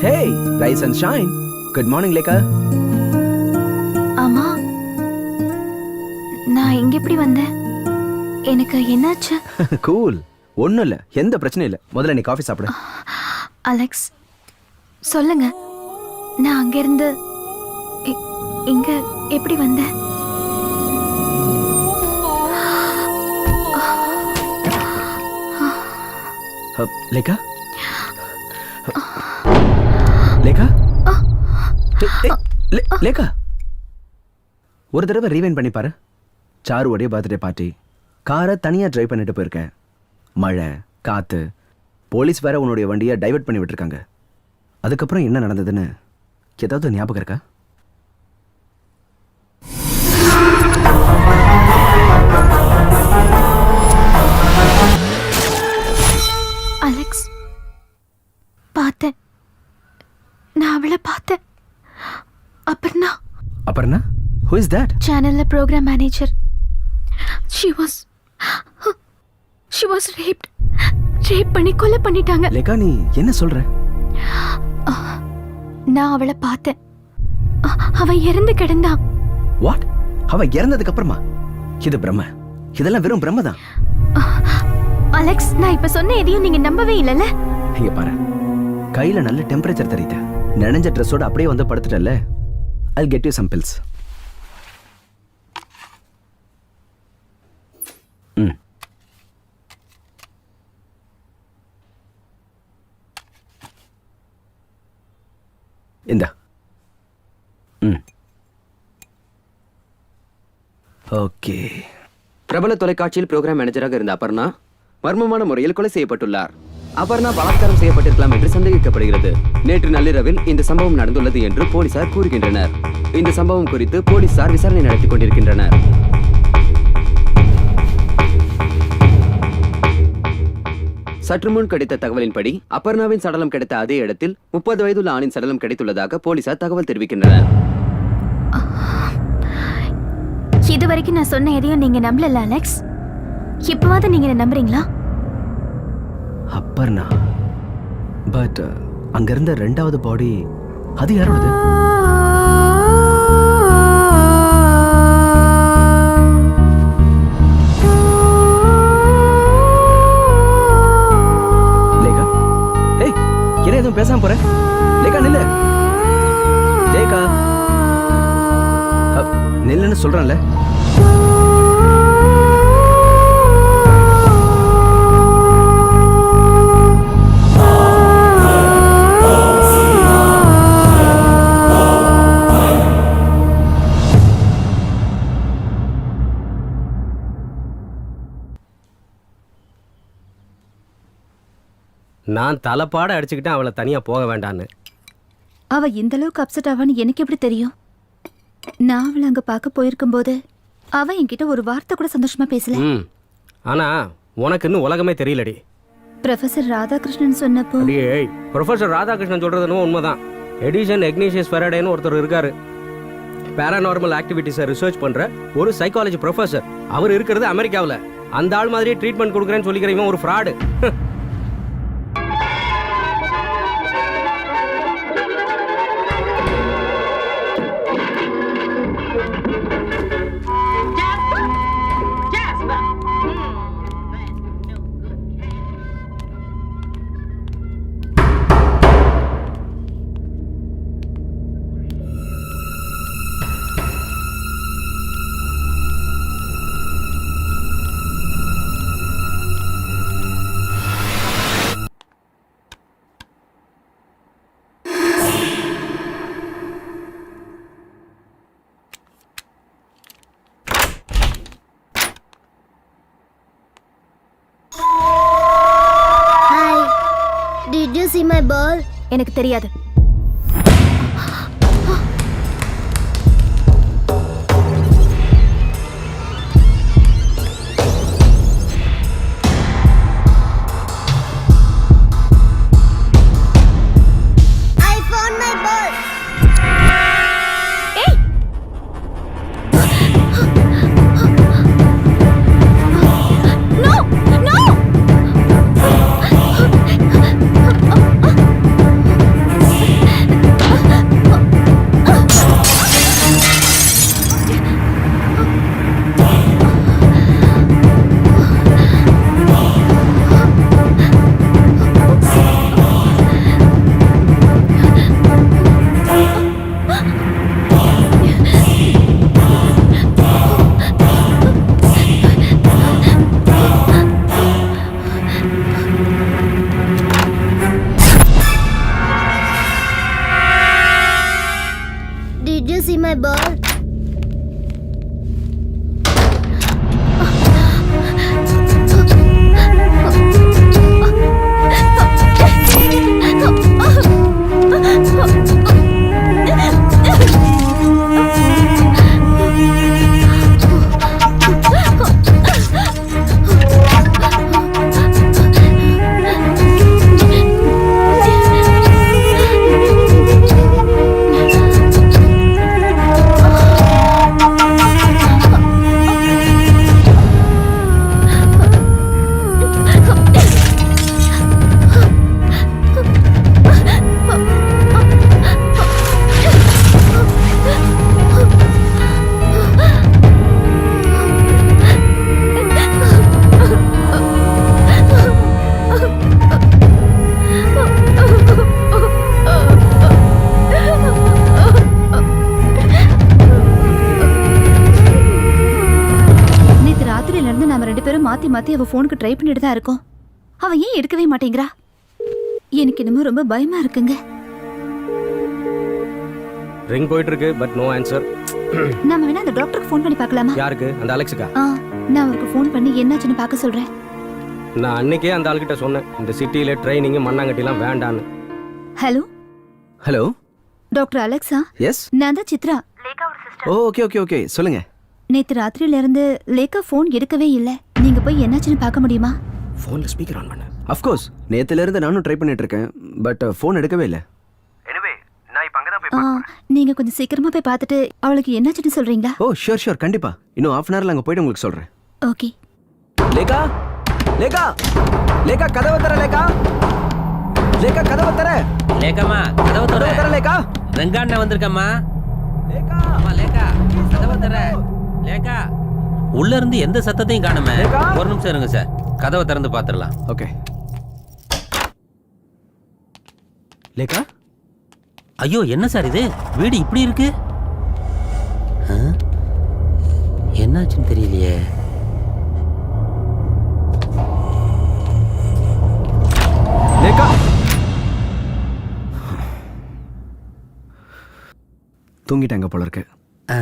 Hey, rise and shine. Good morning, Lekha. ஆமா, நான் இங்க எப்படி வந்தேன்? எனக்கு என்னாச்சு? Cool. ஒண்ணும் இல்ல, எந்த பிரச்சனையும் இல்ல. முதல்ல நீ காஃபி சாப்பிடு. அலெக்ஸ், சொல்லுங்க, நான் அங்க இருந்து இங்க எப்படி வந்தேன்? லேகா, லேகா, லேகா, ஒரு தடவை ரீவைண்ட் பண்ணி பாரு. சாருவோடைய பர்த்டே பார்ட்டி, காரை தனியா டிரைவ் பண்ணிட்டு போயிருக்கேன். மழை, காத்து, போலீஸ் வேற உன்னுடைய வண்டியை டைவர்ட் பண்ணி விட்டுருக்காங்க. அதுக்கப்புறம் என்ன நடந்ததுன்னு ஏதாவது ஞாபகம் இருக்கா? அலெக்ஸ், பார்த்தேன், நான் அவளை பார்த்தேன். Aparna. Aparna? Who is that? சேனல்ல programme manager. She was raped. Rape பண்ணி கொலை பண்ணிட்டாங்க. லேகா, நீ என்ன சொல்ற? நான் அவளை பார்த்தேன். அவ இறந்து கிடந்தா. வாட்? அவ இறந்ததுக்கு அப்புறமா? இது பிரம்ம. இதெல்லாம் வெறும் பிரம்ம தான். அலெக்ஸ், நான் இப்ப சொன்ன எதையும் நீங்க நம்பவே இல்லல? இங்க பாரு, கையில நல்ல டெம்பரேச்சர் தெரியுது. நனைஞ்ச ட்ரெஸ்ஸோட அப்படியே வந்து படுத்துட்டல. I'll get you some pills. இந்தா. ஓகே. பிரபல தொலைக்காட்சியில் புரோகிராம் மேனேஜராக இருந்த அபர்ணா மர்மமான முறையில் கொலை செய்யப்பட்டுள்ளார். அபர்ணா பலாத்காரம் செய்யப்பட்டிருக்கலாம் என்று சந்தேகிக்கப்படுகிறது. நேற்று நள்ளிரவில் இந்த சம்பவம் நடந்துள்ளது என்று போலீசார் கூறுகின்றனர். இந்த சம்பவம் குறித்து போலீசார் விசாரணை நடத்தி கொண்டிருக்கின்றனர். சற்று முன் கிடைத்த தகவலின்படி அபர்ணாவின் சடலம் கிடைத்த அதே இடத்தில் 30 வயதுள்ள ஆணின் சடலம் கிடைத்துள்ளதாக போலீசார் தகவல் தெரிவிக்கின்றனர். இதுவரைக்கும் நான் சொன்ன எதையும் நீங்க நம்பல அலெக்ஸ். இப்பவாவது நீங்க என்ன நம்புறீங்களா? அப்பர்ணா, பட் அங்க இருந்த ரெண்டாவது பாடி அது யாரோடது? லேகா, ஏய், என்ன எதுவும் பேசாம போற? லேகா, நில்லு. லேகா, நில்லுன்னு சொல்றேன்ல. நான் தலைப்பாட அடிச்சுக்கிட்டேன் அவளை தனியா போக வேண்டான்னு. அவ இந்த அளவுக்கு அப்செட் ஆவான்னு எனக்கு எப்படி தெரியும்? நான் அவளை அங்க பார்க்க போயிருக்கும் போது அவ என்கிட்ட ஒரு வார்த்தை கூட சந்தோஷமா பேசல. ஆனா உனக்கு இன்னும் உலகமே தெரியலடி. ப்ரொஃபசர் ராதாகிருஷ்ணன் சொன்னப்போ அடியே ப்ரொஃபசர் ராதாகிருஷ்ணன் சொல்றதுன்னு உண்மைதான். எடிசன் எக்னீஷியஸ் ஃபெரடேன்னு ஒருத்தர் இருக்காரு. பேராநார்மல் ஆக்டிவிட்டிஸை ரிசர்ச் பண்ற ஒரு சைக்காலஜி ப்ரொஃபசர். அவர் இருக்கிறது அமெரிக்காவில். அந்த ஆள் மாதிரியே ட்ரீட்மெண்ட் கொடுக்குறேன்னு சொல்லிக்கிறவன் ஒரு fraud. Hi, did you see my ball? எனக்கு தெரியாது. I found my ball. No! No! Did you see my ball? நேத்து ராத்திரியில இருந்து நாம ரெண்டு பேரும் மாத்தி மாத்தி அவ போனுக்கு ட்ரை பண்ணிட்டு தான் இருக்கோம். அவ ஏன் எடுக்கவே மாட்டேங்கிறா? எனக்கு என்னமோ ரொம்ப பயமா இருக்குங்க. ரிங் போயிட்டு இருக்கு, பட் நோ ஆன்சர். நாம வேணா அந்த டாக்டருக்கு ஃபோன் பண்ணி பார்க்கலாமா? யாருக்கு? அந்த அலெக்ஸுக்கா? நான் அவருக்கு ஃபோன் பண்ணி என்னாச்சுன்னு பார்க்க சொல்றேன். நான் அன்னைக்கே அந்த ஆள்கிட்ட சொன்னேன், இந்த சிட்டியில ட்ரைனிங் மண்ணாங்கட்டிலாம் வேண்டான்னு. Hello hello, doctor Alexa? Yes. நான் தான் Chitra. Oh okay okay okay, சொல்லுங்க. நேத்து ராத்திரியில இருந்து லேக்கா ஃபோன் எடுக்கவே இல்ல. நீங்க போய் என்னாச்சுன்னு பார்க்க முடியுமா? ஃபோன்ல ஸ்பீக்கர் ஆன் பண்ணு. அஃப்கோர்ஸ், நேத்துல இருந்து நானும் ட்ரை பண்ணிட்டு இருக்கேன், பட் ஃபோன் எடுக்கவே இல்லை. எனிவே, நான் இப்போ அங்கே தான் போய் நீங்க கொஞ்சம் சீக்கிரமா போய் பார்த்துட்டு அவளுக்கு என்னாச்சுன்னு சொல்றீங்களா? ஓ ஷூர் ஷூர், கண்டிப்பா. இன்னும் ஹாஃப் அன் ஹவர்ல அங்கே போயிட்டு உங்களுக்கு சொல்றேன். ஓகே. லேகா, லேகா, லேகா கதவை தர. லேகா, லேகா கதவை தர. லேக்காமா கதவை கதவை தர. தர. லேகா, ரெங்காண்ணா வந்திருக்கம்மா. லேகா, அம்மா லேக்கா கதவை தர. லேக்கா, உள்ள இருந்து எந்த சத்தத்தையும் காணுமே. லேக்கா. ஒரு நிமிஷம் இருங்க சார், கதவை திறந்து பாத்துடலாம். ஓகே. லேகா, ஐயோ என்ன சார் இது, வீடு இப்படி இருக்கு? ஆ? என்னாச்சுன்னு தெரியலையே. லேகா, தூங்கிட்டாங்க போல இருக்கு. ஆ,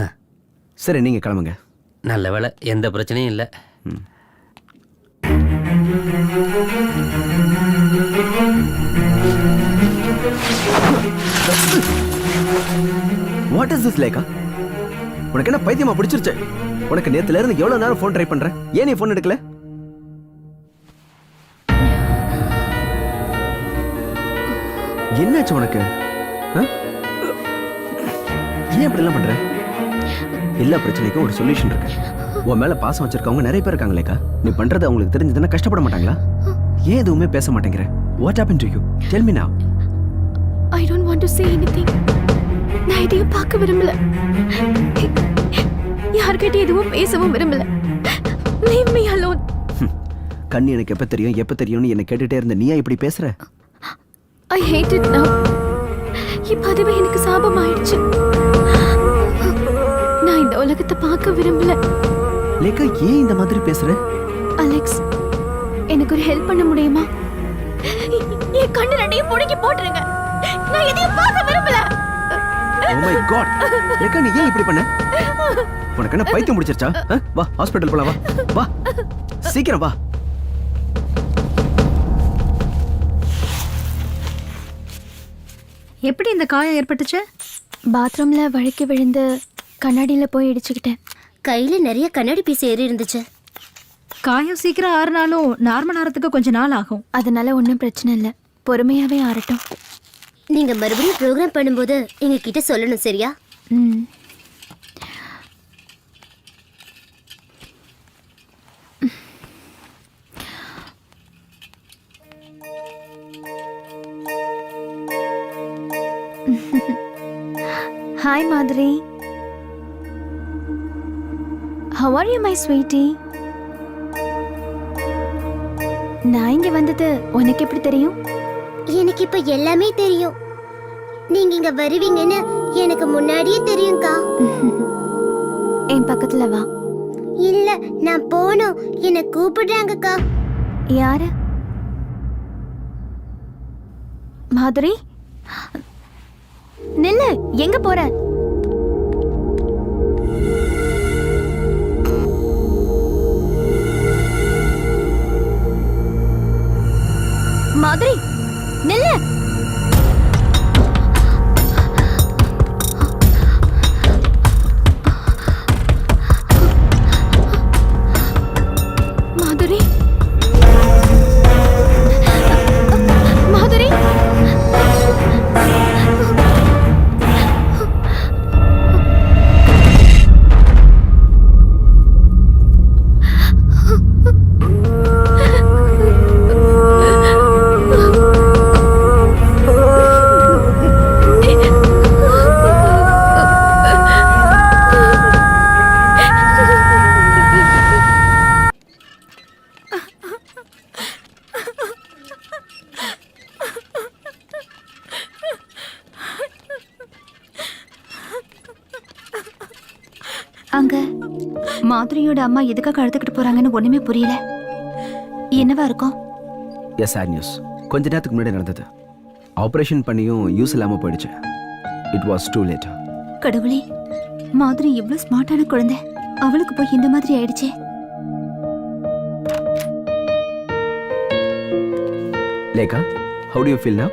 சரி, நீங்க கிளம்புங்க. நல்ல வேளை, எந்த பிரச்சனையும் இல்லை. What is this Lekha? உனக்கு என்ன பைத்தியமா பிடிச்சிருச்சு? உனக்கு நேத்துல இருந்து எவ்வளவு நேரம் ஃபோன் ட்ரை பண்றேன், ஏன் நீ ஃபோன் எடுக்கல? என்னாச்சு உனக்கு? ஆ? ஏன் இப்படிலாம் பண்ற? எல்லா பிரச்சனைக்கும் ஒரு சொல்யூஷன் இருக்கு. உன் மேல பாசம் வச்சிருக்கவங்க நிறைய பேர் இருக்காங்களேக்கா. நீ பண்றது அவங்களுக்கு தெரிஞ்சதுன்னா கஷ்டப்பட மாட்டாங்களா? ஏன் எதுவுமே பேச மாட்டேங்கிற? What happened to you? Tell me now. I don't want to say anything. நான் எதையும் பார்க்க விரும்பல. யார்கிட்ட எதுவும் பேசவும் விரும்பல. Leave me alone. கண்ணி எனக்கு எப்ப தெரியும்னு என்ன கேட்டுட்டே இருந்த நீயா இப்படி பேசுற? I hate it now. இப்ப அதுவே எனக்கு சாபம் ஆயிடுச்சு. நான் இந்த உலகத்தை பார்க்க விரும்பல. லேக்கா ஏன் இந்த மாதிரி பேசுற? அலெக்ஸ், எனக்கு ஒரு ஹெல்ப் பண்ண முடியுமா? என் கண்ணு ரெண்டையும் முடக்கி போட்டுருங்க. நான் எதையும் பார்க்க விரும்பல. Oh my god. லேக்கா நீ ஏன் இப்படி பண்ண? உனக்கு என்ன பைத்தியம் முடிச்சிருச்சா? வா ஹாஸ்பிடல் போலாம் வா. வா. சீக்கிரம் வா. எப்படி இந்த காயம் ஏற்பட்டுச்சு? பாத்ரூம்ல வழுக்கி விழுந்து கண்ணாடியில போய் இடிச்சுக்கிட்டேன். கையில நிறைய கண்ணாடி பீஸ் ஏறி இருந்துச்சு. காயம் சீக்கிரம் ஆறுனாலும் நார்மல் ஆறதுக்கு கொஞ்ச நாள் ஆகும். அதனால ஒன்றும் பிரச்சனை இல்லை, பொறுமையாவே ஆறட்டும். நீங்க மறுபடியும் ப்ரோக்ராம் பண்ணும்போது எங்க கிட்ட சொல்லணும், சரியா? ம். Hi Madhuri. How are you my sweetie? நான் இங்க வந்தது உனக்கு எப்படி தெரியும்? எனக்கு இப்ப எல்லாமே தெரியும். நீங்க இங்க வருவீங்கன்னு எனக்கு முன்னாடியே தெரியும்க்கா. என் பக்கத்துல வா. இல்ல, நான் போணும். என்ன கூப்பிடுறாங்கக்கா. யாரு? மாதுரி, நில்லு. எங்க போற? மாதுரி, நில்லு. மாதுரி, மாதுரி. அங்க மாதுரியோட அம்மா எதுக்காக அழுதுகிட்டு போறாங்கன்னு ஒண்ணுமே புரியல. என்னவா இருக்கும்? Yes sad news. கொஞ்ச நேரத்துக்கு முன்னாடி நடந்தது. ஆபரேஷன் பண்ணியும் யூஸ் இல்லாம போயிடுச்சு. It was too late. கடவுளே, மாதுரி எவ்வளவு ஸ்மார்ட்டான குழந்தை, அவளுக்கு போய் இந்த மாதிரி ஆயிடுச்சே. லேக்கா, how do you feel now?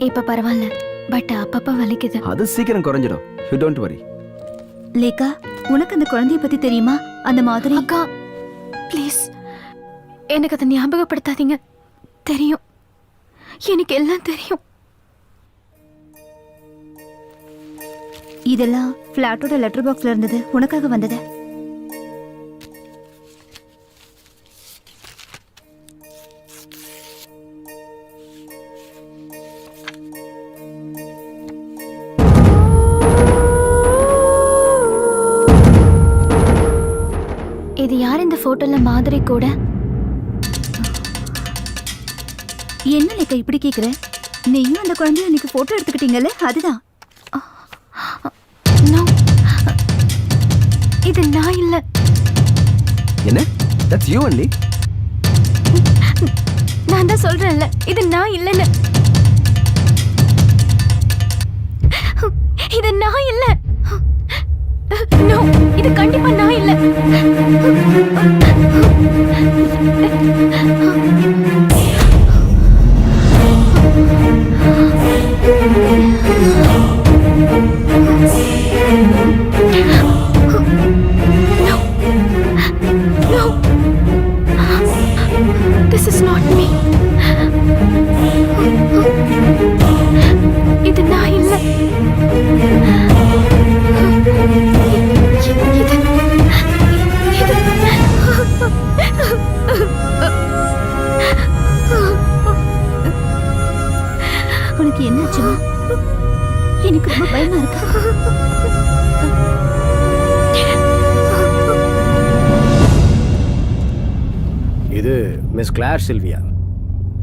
இப்ப பரவாயில்ல, பட் அப்பப்ப வலிக்குது. அது சீக்கிரம் குறைஞ்சிடும். You don't worry. லேக்கா, உனக்கு அந்த குழந்தைய பத்தி தெரியுமா? அந்த மாதிரி அக்கா, ப்ளீஸ் எனக்கு அதை ஞாபகப்படுத்தாதீங்க. தெரியும், எனக்கு எல்லாம் தெரியும். இதெல்லாம் பிளாட்டோட லெட்டர் பாக்ஸ்ல இருந்தது, உனக்காக வந்தது. இது யார் இந்த போட்டோல மாதிரி கூட? என்ன லேக்கா இப்படி கேக்குற? நீயும் அந்த குழந்தைய அன்னைக்கு போட்டோ எடுத்துக்கிட்டீங்கல்ல, அதுதான். No. இது நான் இல்ல. என்ன? That's you only. நான் தான் சொல்றேன்ல, இது நான் இல்லன்னு. இது நான் இல்ல. No, இது கண்டிப்பா நான் இல்ல. No. This is not me. அம்மாக்கு என்னாச்சுமா? எனக்கு ரொம்ப பயமா இருக்கு. இது மிஸ் கிளார் சில்வியா.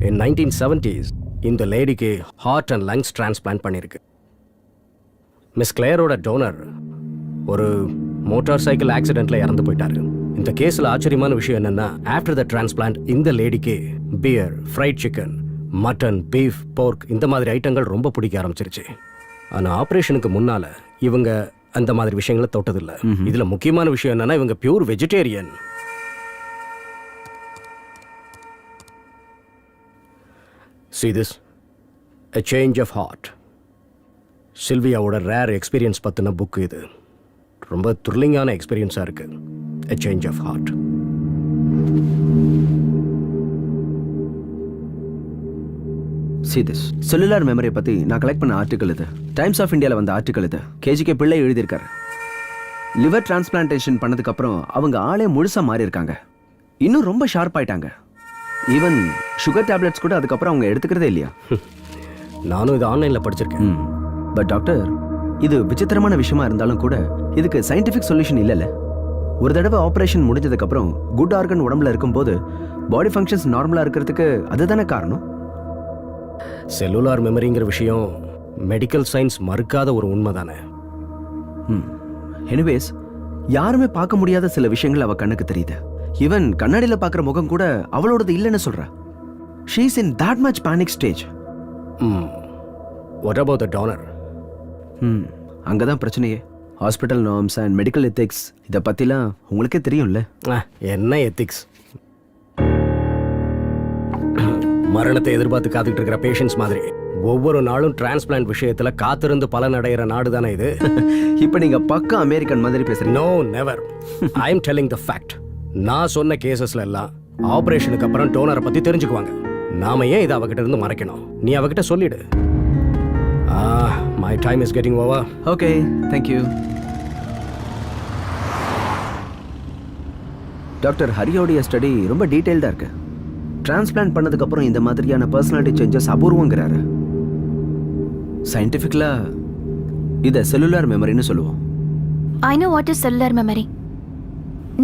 இன் 1970s இந்த லேடிக்கு ஹார்ட் அண்ட் லங்ஸ் டிரான்ஸ்பிளான்ட் பண்ணியிருக்கு. மிஸ் கிளேரோட டோனர் ஒரு மோட்டார் சைக்கிள் ஆக்சிடென்ட்ல இறந்து போயிட்டாரு. இந்த கேஸில் ஆச்சரியமான விஷயம் என்னன்னா, ஆஃப்டர் த டிரான்ஸ்பிளான்ட் இந்த லேடிக்கு beer, fried chicken, mutton, beef, pork இந்த மாதிரி ஐட்டங்கள் ரொம்ப பிடிக்க ஆரம்பிச்சிருச்சு. ஆனால் ஆப்ரேஷனுக்கு முன்னால இவங்க அந்த மாதிரி விஷயங்களை தொட்டதில்லை. இதில் முக்கியமான விஷயம் என்னன்னா, இவங்க pure vegetarian. See this? A Change of Heart. சில்வியாவோட ரேர் எக்ஸ்பீரியன்ஸ் பற்றின புக்கு இது. ரொம்ப த்ரில்லிங்கான எக்ஸ்பீரியன்ஸாக இருக்கு. A Change of Heart. See this. Cellular மெமரியை பற்றி நான் கலெக்ட் பண்ண ஆர்டிக்கல் இது. டைம்ஸ் ஆஃப் இந்தியாவில் வந்த ஆர்டிக்கல் இது. கேஜிகே பிள்ளை எழுதியிருக்காரு. லிவர் டிரான்ஸ்பிளான்டேஷன் பண்ணதுக்கப்புறம் அவங்க ஆளே முழுசாக மாறி இருக்காங்க. இன்னும் ரொம்ப ஷார்ப் ஆயிட்டாங்க. ஈவன் சுகர் டேப்லெட்ஸ் கூட அதுக்கப்புறம் அவங்க எடுத்துக்கிறதே இல்லையா? நானும் இது ஆன்லைனில் படிச்சிருக்கேன். பட் டாக்டர், இது விசித்திரமான விஷயமா இருந்தாலும் கூட இதுக்கு சயின்டிஃபிக் சொல்யூஷன் இல்லைல்ல. ஒரு தடவை ஆப்ரேஷன் முடிஞ்சதுக்கப்புறம் குட் ஆர்கன் உடம்புல இருக்கும்போது பாடி ஃபங்க்ஷன்ஸ் நார்மலாக இருக்கிறதுக்கு அதுதானே காரணம். செல்லுலார் மெமரிங்கிற விஷயம் மெடிக்கல் சயின்ஸ் மறுக்காத ஒரு உண்மை தானே. எனிவேஸ், யாருமே பார்க்க முடியாத சில விஷயங்கள் அவ கண்ணுக்கு தெரியுது. ஈவன் கண்ணாடியில் பார்க்குற முகம் கூட அவளோடது இல்லைன்னு சொல்றா. She is in that much panic stage. What about the donor? அங்கதான் பிரச்சனையே. Hospital norms and medical ethics இதை பற்றிலாம் உங்களுக்கே தெரியும்ல. என்ன எத்திக்ஸ்? மரணத்தை எதிர்பார்த்து காத்துக்கிட்டு இருக்கிற பேஷண்ட்ஸ் மாதிரி ஒவ்வொரு நாளும் டிரான்ஸ்பிளான்ட் விஷயத்துல காத்திருந்து பலன் அடைகிற நாடு தானே இது. இப்போ நீங்க பக்கா அமெரிக்கன் மாதிரி பேசுறீங்க. No, never. I am telling the fact. நான் சொன்ன கேசஸ்ல எல்லாம் ஆபரேஷனுக்கு அப்புறம் டோனரை பத்தி தெரிஞ்சுக்குவாங்க. நாம ஏன் இதை அவகிட்ட இருந்து மறைக்கணும்? நீ அவகிட்ட சொல்லிடு. My time is getting over. Okay, thank you. Doctor ஹரியோடைய ஸ்டடி ரொம்ப டீட்டெயில்டாக இருக்கு. டிரான்ஸ்பிளான்ட் பண்ணதுக்கப்புறம் இந்த மாதிரியான பர்சனாலிட்டி சேஞ்சஸ் அபூர்வங்கிறாரு. சயின்டிஃபிக்கலாக இதை செல்லுலார் மெமரின்னு சொல்லுவோம். I know what is cellular memory.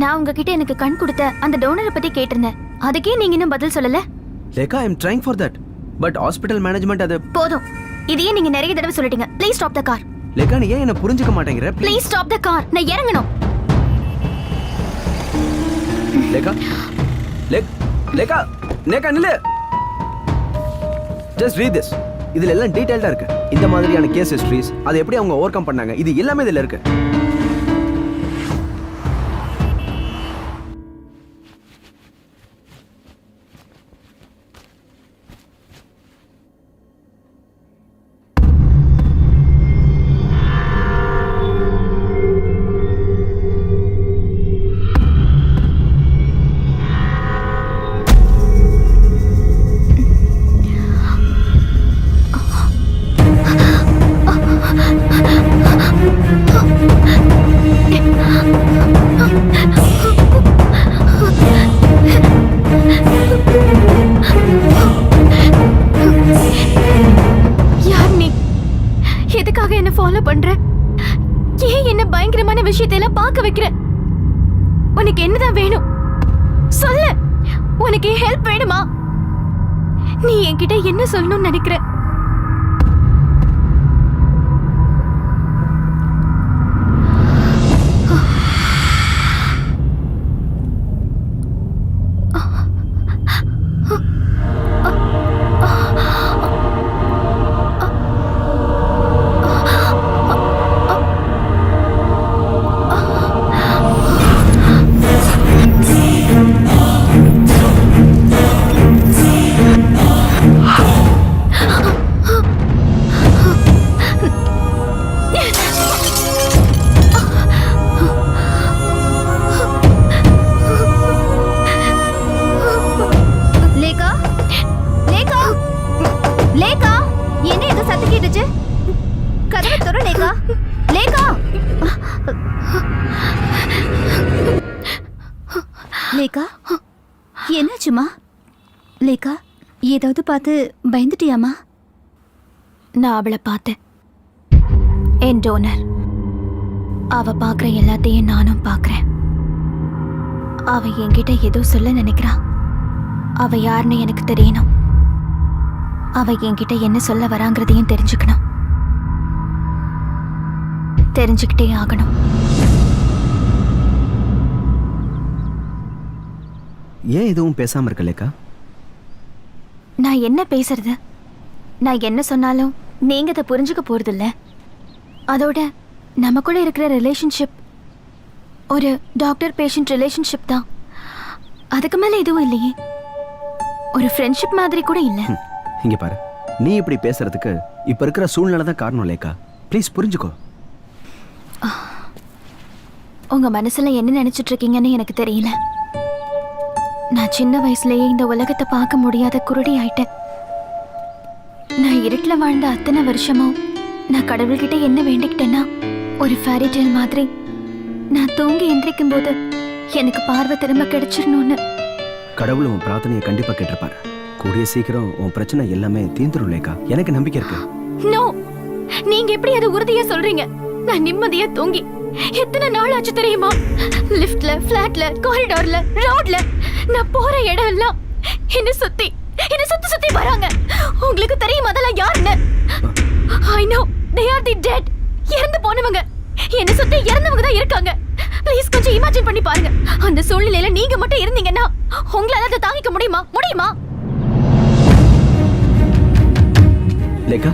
நான் உங்ககிட்ட எனக்கு கண் கொடுத்த அந்த டோனரை பத்தி கேட்டிருந்தேன். அதுக்கே நீங்க இன்னும் பதில் சொல்லல. Lekha, I am trying for that. But hospital management அது போதும். இதையே நீங்க நிறைய தடவை சொல்லிட்டீங்க. Please stop the car. Lekha, நீ ஏன் என்ன புரிஞ்சுக்க மாட்டேங்கிற? Please stop the car. நான் இறங்கணும். லேக்கா, லேக்கா, லேக்கா நில்லு. Just read this. இதுல எல்லாம் டீடைல்டா இருக்கு. இந்த மாதிரியான கேஸ் ஹிஸ்டரிஸ், அதை எப்படி அவங்க ஓவர் கம் பண்ணாங்க, இது எல்லாமே இதுல இருக்கு. யார் நீ? எதுக்காக என்ன ஃபாலோ பண்ற? ஏன் என்ன பயங்கரமான விஷயத்தையெல்லாம் பார்க்க வைக்கிற? உனக்கு என்னதான் வேணும் சொல்லு. உனக்கு ஹெல்ப் வேணுமா? நீ என்கிட்ட என்ன சொல்லணும்னு நினைக்கிற? லேகா, என்னாச்சுமா? லேகா, ஏதாவது பார்த்து பயந்துட்டியாமா? நான் அவளை பார்த்தேன். என் டோனர். அவ பார்க்குற எல்லாத்தையும் நானும் பார்க்குறேன். அவ என்கிட்ட ஏதோ சொல்ல நினைக்கிறா. அவ யாருன்னு எனக்கு தெரியணும். அவ என்கிட்ட என்ன சொல்ல வராங்கிறதையும் தெரிஞ்சுக்கணும். தெரிஞ்சுக்கிட்டே ஆகணும். ஏன் எதுவும் பேசாம இருக்க லேக்கா? நான் என்ன பேசுறது? நான் என்ன சொன்னாலும் நீங்க அதை புரிஞ்சுக்க போறதில்ல. அதோட நமக்குள்ள இருக்கிற ரிலேஷன்ஷிப் ஒரு டாக்டர் பேஷண்ட் ரிலேஷன்ஷிப் தான். அதுக்கு மேல எதுவும் இல்லையே. ஒரு ஃப்ரெண்ட்ஷிப் மாதிரி கூட இல்ல. இங்க பாரு, நீ இப்படி பேசுறதுக்கு இப்ப இருக்கிற சூழ்நிலை தான் காரணம் லேக்கா. ப்ளீஸ் புரிஞ்சுக்கோ. உங்க மனசுல என்ன நினைச்சிட்டு இருக்கீங்கன்னு எனக்கு தெரியல. நான் சின்ன வயசுலயே இந்த உலகத்தை பார்க்க முடியாத குருடி ஆயிட்டேன். நான் இருட்டுல வாழ்ந்த அத்தனை வருஷமும் நான் கடவுள்கிட்ட என்ன வேண்டிக்கிட்டேன்னா, ஒரு ஃபேரி டேல் மாதிரி நான் தூங்கி எந்திரிக்கும் போது எனக்கு பார்வை திரும்ப கிடைச்சிடணும்னு. கடவுள் உன் பிரார்த்தனையை கண்டிப்பா கேட்டிருப்பாரு. கூடிய சீக்கிரம் உன் பிரச்சனை எல்லாமே தீந்துரும் லேக்கா. எனக்கு நம்பிக்கை இருக்கு. நோ, நீங்க எப்படி அதை உறுதியா சொல்றீங்க? நான் நிம்மதியா தூங்கி எத்தனை நாள் ஆச்சு தெரியுமா? லிஃப்ட்ல, ஃபிளாட்ல, காரிடார்ல, ரோட்ல, நான் போற இடம் எல்லாம் என்ன சுத்தி சுத்தி வராங்க. உங்களுக்கு தெரியும் அதெல்லாம் யாருன்னு? I know they are the dead. இறந்து போனவங்க. என்ன சுத்தி இறந்தவங்க தான் இருக்காங்க. ப்ளீஸ் கொஞ்சம் இமேஜின் பண்ணி பாருங்க. அந்த சூழ்நிலையில நீங்க மட்டும் இருந்தீங்கன்னா உங்களால அதை தாங்கிக்க முடியுமா? லேக்கா,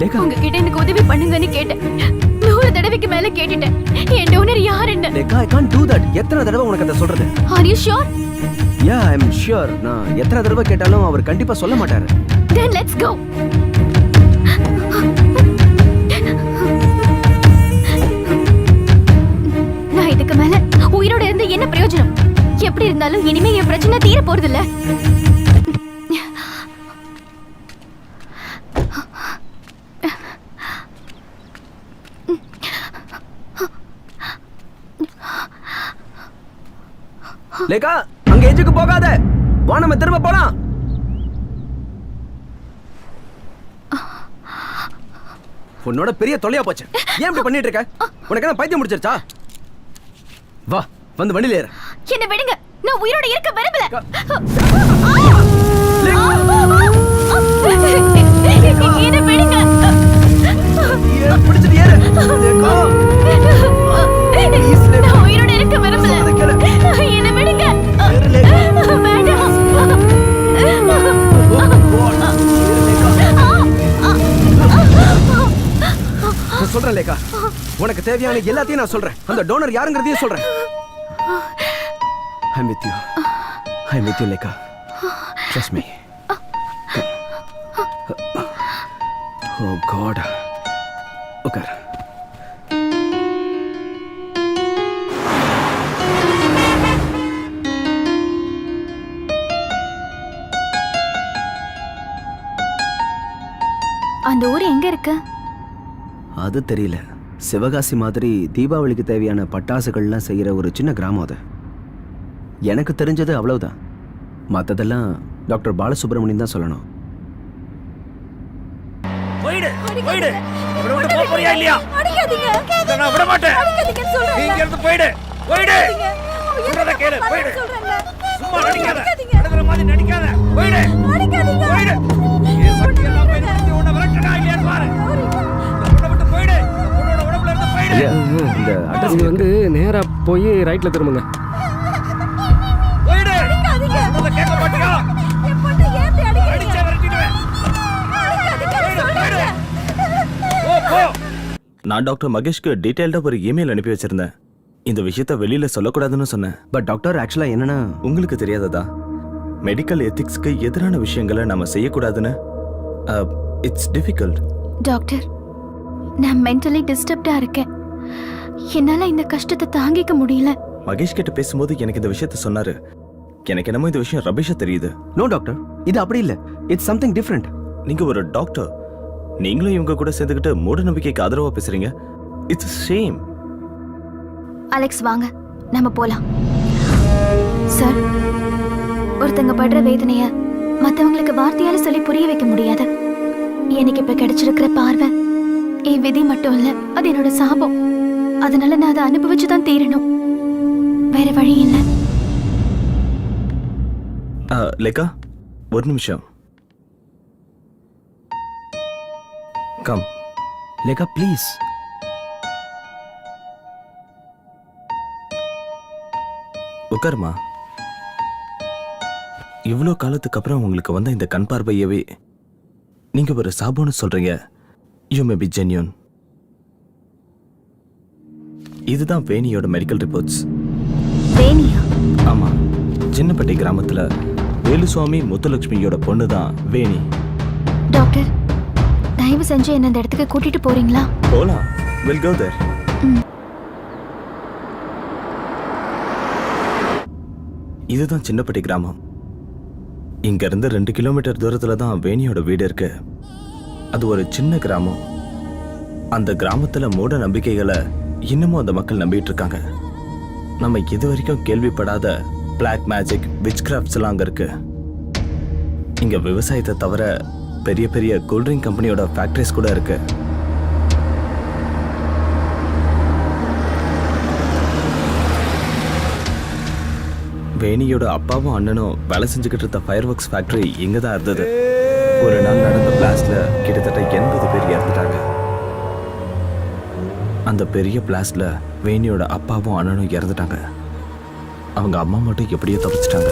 லேக்கா, உங்ககிட்ட எனக்கு உதவி பண்ணுங்கன்னு கேட்டேன். 100 தடவைக்கு மேல கேட்டுட்டேன். என் டோனர் யாருன்னு. லேக்கா, I can't do that. எத்தனை தடவை உனக்கு அதை சொல்றது? Are you sure? Yeah, I'm sure. நான் எத்தனை தடவை கேட்டாலும் அவர் கண்டிப்பா சொல்ல மாட்டாரு. Then let's go. நான் இதுக்கு மேல உயிரோட இருந்து என்ன பிரயோஜனம்? எப்படி இருந்தாலும் இனிமே என் பிரச்சனை தீர போறது இல்ல. லேக்கா, அங்க எஜுக்கு போகாத. வா, நம்ம திரும்ப போலாம். உன்னோட பெரிய தொல்லையா போச்சு. ஏன் இப்படி பண்ணிட்டு இருக்க? உனக்கு என்ன பைத்தியம் முடிச்சிருச்சா? வா, வந்து வண்டியில ஏறு. என்ன விடுங்க. நான் உயிரோட இருக்க விரும்பல. என்ன விடுங்க. பிடிச்சிட்டு ஏறு. லேக்கா, நான் உயிரோட இருக்க விரும்பல. என்ன விடுங்க. வேண்டாம். நான் சொல்றேன் லேக்கா, உனக்கு தேவையான எல்லாத்தையும் நான் சொல்றேன். அந்த டோனர் யாருங்கிறதையும் சொல்றேன். I'm with you. I'm with you, லேக்கா. Trust me. Oh God. Okay. அந்த ஊர் எங்க இருக்கு? அது தெரியல. சிவகாசி மாதிரி தீபாவளிக்கு தேவையான பட்டாசுகள்லாம் செய்யற ஒரு சின்ன கிராமம் அது. எனக்கு தெரிஞ்சது அவ்வளவுதான். மற்றதெல்லாம் டாக்டர் பாலசுப்ரமணியன் தான் சொல்லணும். போயிடு, போயிடு. இவரை விட்டு போக போறியா இல்லையா? இதை நான் விட மாட்டேன். நீ இங்க இருந்து போயிடு, போயிடு. சொல்றதை கேளு, போயிடு. சும்மா நடிக்காத, நடுக்கிற மாதிரி நடிக்காத. போயிடு, போயிடு. என் சக்தி எல்லாம் பயன்படுத்தி உன்னை விரட்டடா இல்லையான்னு பாரு. உன்னை விட்டு போயிடு. உன்னோட உடம்புல இருந்து போயிடு. இந்த அட்ரஸ் இது வந்து நேரா போய் ரைட்ல திரும்புங்க. போயிடு. சொல்றதை கேட்க மாட்டியா? அடிச்சே விரட்டிடுவேன். நான் டாக்டர் மகேஷ்க்கு டீடைல்டா ஒரு இமெயில் அனுப்பி வச்சிருந்தேன். இந்த விஷயத்தை வெளியில சொல்லக்கூடாதுன்னு சொன்னேன். பட் டாக்டர், ஆக்சுவலா என்னன்னா, உங்களுக்கு தெரியாததா? மெடிக்கல் எத்திக்ஸ்க்கு எதிரான விஷயங்களை நம்ம செய்யக்கூடாதுன்னு. It's difficult. டாக்டர், நான் மென்டலி டிஸ்டர்ப்டா இருக்கேன். என்னால இந்த கஷ்டத்தை தாங்கிக்க முடியல. மகேஷ் கிட்ட பேசும்போது எனக்கு இந்த விஷயத்தை சொன்னாரு. எனக்கு என்னமோ இந்த விஷயம் ரபிஷா தெரியுது. நோ டாக்டர், இது அப்படி இல்ல. It's something different. நீங்க ஒரு டாக்டர், நீங்களும் இவங்க கூட சேர்ந்துக்கிட்டு மூட நம்பிக்கைக்கு ஆதரவா பேசுறீங்க. It's shame. அலெக்ஸ், வாங்க நம்ம போலாம். சார், ஒருத்தங்க படுற வேதனைய மத்தவங்களுக்கு வார்த்தையால சொல்லி புரிய வைக்க முடியாது. எனக்கு இப்ப கிடைச்சிருக்கிற பார்வை என் விதி மட்டும் இல்ல, அது என்னோட சாபம். அதனால நான் அதை அனுபவிச்சுதான் தீரணும், வேற வழி இல்ல. லேகா, ஒரு நிமிஷம். கம். லேகா ப்ளீஸ். உட்காருமா. இவ்வளோ காலத்துக்கு அப்புறம் உங்களுக்கு வந்த இந்த கண் பார்வையவே நீங்க ஒரு சாபம்னு சொல்றீங்க. You may be genuine. இதுதான் வேணியோட மெடிக்கல் ரிப்போர்ட்ஸ். வேணியா? ஆமா, சின்னப்பட்டி கிராமத்துல வேலுசுவாமி முத்துலட்சுமியோட பொண்ணு தான் வேணி. டாக்டர், தயவு செஞ்சு என்ன அந்த இடத்துக்கு கூட்டிட்டு போறீங்களா? போலாம். வில் கோ தேர். இதுதான் சின்னப்பட்டி கிராமம். இங்க இருந்து 2 கிலோமீட்டர் தூரத்துல தான் வேணியோட வீடு இருக்கு. அது ஒரு சின்ன கிராமம். அந்த கிராமத்துல மூட நம்பிக்கைகளை இன்னமும் அந்த மக்கள் நம்பிட்டு இருக்காங்க. நம்ம இது வரைக்கும் கேள்விப்படாத பிளாக் மேஜிக், விச் கிராஃப்ட்ஸ் எல்லாம் அங்க இருக்கு. இங்க விவசாயத்தை தவிர பெரிய பெரிய கூல்ட்ரிங்க் கம்பெனியோட ஃபேக்டரிஸ் கூட இருக்கு. வேணியோட அப்பாவும் அண்ணனும் வேலை செஞ்சுக்கிட்டு இருந்த ஃபயர் ஒர்க்ஸ் ஃபேக்டரி இங்கே தான் இருந்தது. ஒரு நாள் நடந்த பிளாஸ்ட்ல கிட்டத்தட்ட 80 பேர் இறந்துட்டாங்க. அந்த பெரிய பிளாஸ்ட்ல வேணியோட அப்பாவும் அண்ணனும் இறந்துட்டாங்க. அவங்க அம்மா மட்டும் எப்படியோ தப்பிச்சிட்டாங்க.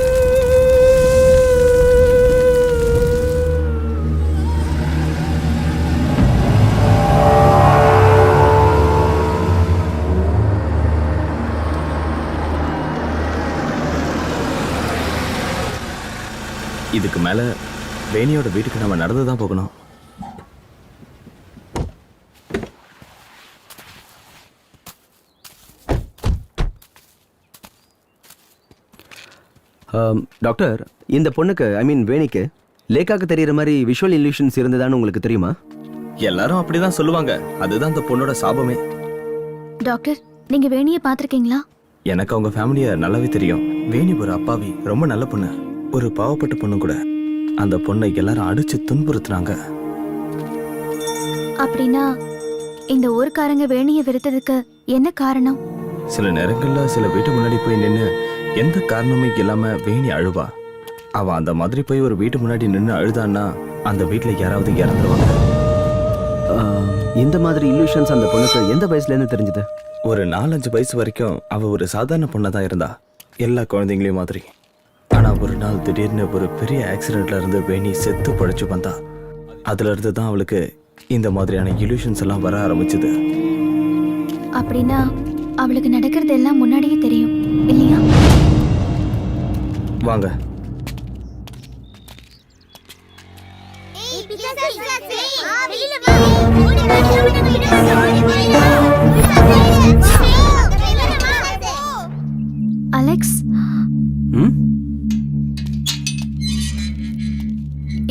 இதுக்கு மேல வேணியோட வீட்டுக்கு நம்ம நடந்து தான் போகணும். டாக்டர், இந்த பொண்ணுக்கு ஐ மீன் வேணிக்கு லேக்காக்கு தெரியுற மாதிரி விஷுவல் இல்யூஷன்ஸ் இருந்ததான்னு உங்களுக்கு தெரியுமா? எல்லாரும் அப்படிதான் சொல்லுவாங்க. அதுதான் அந்த பொண்ணோட சாபமே. டாக்டர், நீங்க வேணியை பார்த்திருக்கீங்களா? எனக்கு அவங்க ஃபேமிலியை நல்லாவே தெரியும். வேணி ஒரு அப்பாவி, ரொம்ப நல்ல பொண்ணு, ஒரு பாவப்பட்ட பொண்ணு கூட. அந்த பொண்ணை எல்லாரும் அடிச்சு துன்புறுத்துனாங்க. அப்படின்னா இந்த ஊர்க்காரங்க வேணியை வெறுத்ததுக்கு என்ன காரணம்? சில நேரங்கள்ல சில வீட்டு முன்னாடி போய் நின்று எந்த காரணமே இல்லாம வேணி அழுவா. அவ அந்த மாதிரி போய் ஒரு வீட்டு முன்னாடி நின்று அழுதான்னா அந்த வீட்டுல யாராவது இறந்துருவாங்க. இந்த மாதிரி இல்லூஷன்ஸ் அந்த பொண்ணுக்கு எந்த வயசுல இருந்து தெரிஞ்சது? ஒரு 4-5 வயசு வரைக்கும் அவ ஒரு சாதாரண பொண்ணா தான் இருந்தா, எல்லா குழந்தைங்களையும் மாதிரி. ஆனா ஒரு நாள் திடீர்னு ஒரு பெரிய ஆக்சிடென்ட்ல இருந்து வேணி செத்து பழைச்சு வந்தா. அதுல இருந்து தான் அவளுக்கு இந்த மாதிரியான இல்லூஷன்ஸ் எல்லாம் வர ஆரம்பிச்சது. அப்படின்னா அவளுக்கு நடக்கிறது எல்லாம் முன்னாடியே தெரியும் இல்லையா? வாங்க. அலெக்ஸ்,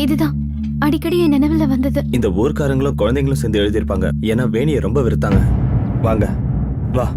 இதுதான் அடிக்கடி என் நினைவுல வந்தது. இந்த ஊர்க்காரங்களும் குழந்தைங்களும் சேர்ந்து எழுதியிருப்பாங்க. ஏன்னா வேணியை ரொம்ப வெறுத்தாங்க. வாங்க வா.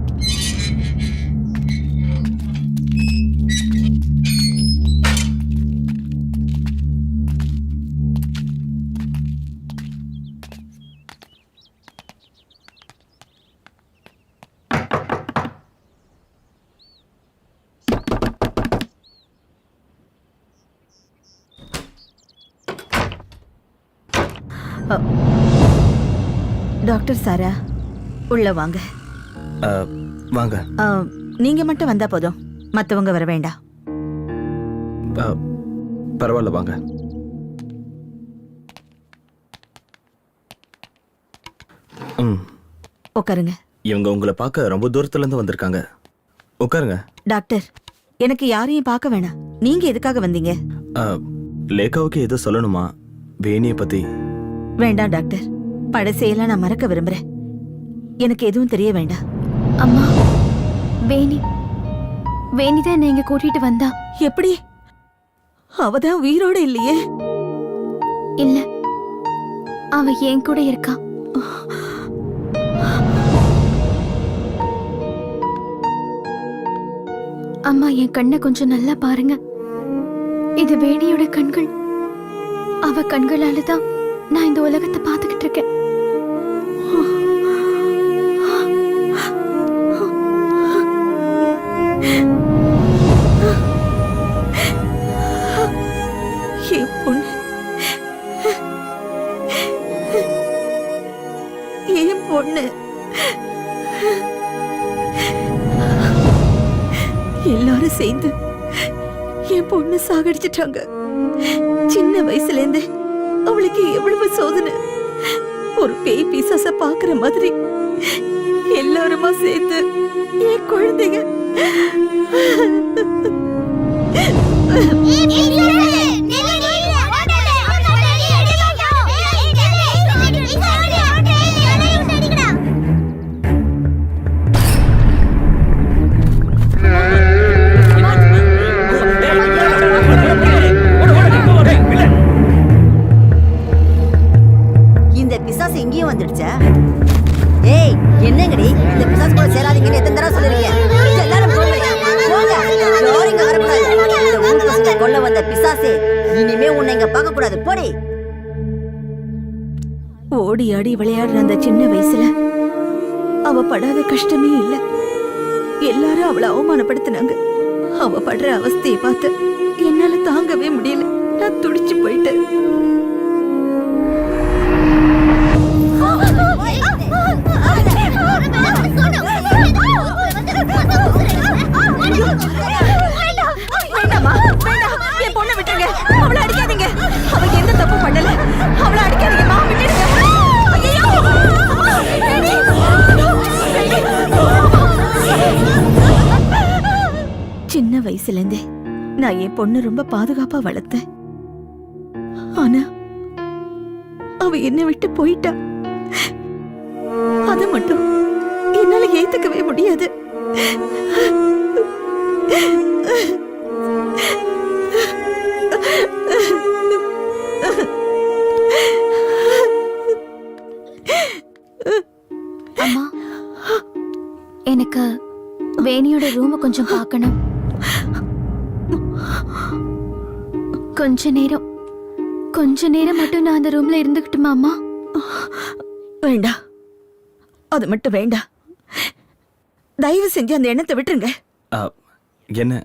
டாக்டர் சாரா, உள்ள வாங்க. வாங்க. நீங்க மட்டும் வந்தா போதும், மத்தவங்க வர வேண்டாம். பரவாயில்ல, வாங்க. உட்காருங்க. இவங்க உங்களை பார்க்க ரொம்ப தூரத்துல இருந்து வந்திருக்காங்க. உட்காருங்க. டாக்டர், எனக்கு யாரையும் பார்க்க வேணாம். நீங்க எதுக்காக வந்தீங்க? லேகாவுக்கு ஏதோ சொல்லணுமா வேணியை பத்தி? வேண்டாம் டாக்டர், பழசையெல்லாம் நான் மறக்க விரும்புறேன். எனக்கு எதுவும் தெரிய வேண்டாம். அம்மா, வேணிதான் என்ன இங்க கூட்டிட்டு வந்தா. எப்படி? அவதான் உயிரோட இல்லையே? இல்ல, அவ என் கூட இருக்கா. அம்மா, என் கண்ணை கொஞ்சம் நல்லா பாருங்க. இது வேணியோட கண்கள். அவ கண்களால தான் நான் இந்த உலகத்தை பார்த்துக்கிட்டு இருக்கேன். என் பொண்ணு என் பொண்ணு எல்லாரும் சேர்ந்து என் பொண்ணு சாகடிச்சிட்டாங்க. சின்ன வயசுல இருந்து அவளுக்கு எவ்வளவு சோதனை. ஒரு பேய் பிசாச பாக்குற மாதிரி எல்லாருமா சேர்ந்து என் குழந்தைங்க இந்த பிசாசு எங்கேயும் வந்துடுச்சா? ஏய், என்னங்கடி இந்த பிசாசு கூட சேராதீங்கன்னு எத்தனை தடவை சொல்லிருக்கேன். எல்லாரும் போங்க, போங்க. யாரும் இங்க வரக்கூடாது. இந்த ஊர் பசங்களை கொல்ல வந்த பிசாசே, இனிமே உன்னை இங்க பார்க்க கூடாது. போடி. ஓடி ஆடி விளையாடுற அந்த சின்ன வயசுல அவ படாத கஷ்டமே இல்ல. எல்லாரும் அவளை அவமானப்படுத்தினாங்க. அவ படுற அவஸ்தையை பார்த்து என்னால தாங்கவே முடியல. நான் துடிச்சு போயிட்டேன். வேண்டாமா, வேண்டாம். என் பொண்ணை விட்டுருங்க. அவளை அடிக்காதீங்க. அவ எந்த தப்பு பண்ணல. அவளை அடிக்காதீங்கம்மா, விட்டுடுங்க. ஐயையோ! சின்ன வயசுல இருந்தே நான் என் பொண்ணு ரொம்ப பாதுகாப்பா வளர்த்தேன். ஆனா அவ என்னை விட்டு போயிட்டா. அத மட்டும் என்னால ஏத்துக்கவே முடியாது. அம்மா, எனக்கு வேணியோட ரூமை கொஞ்சம் பார்க்கணும். கொஞ்ச நேரம் மட்டும் நான் அந்த ரூம்ல இருந்துக்கிட்டுமா அம்மா? வேண்டாம், அது மட்டும் வேண்டாம். தயவு செஞ்சு அந்த எண்ணத்தை விட்டுருங்க. என்ன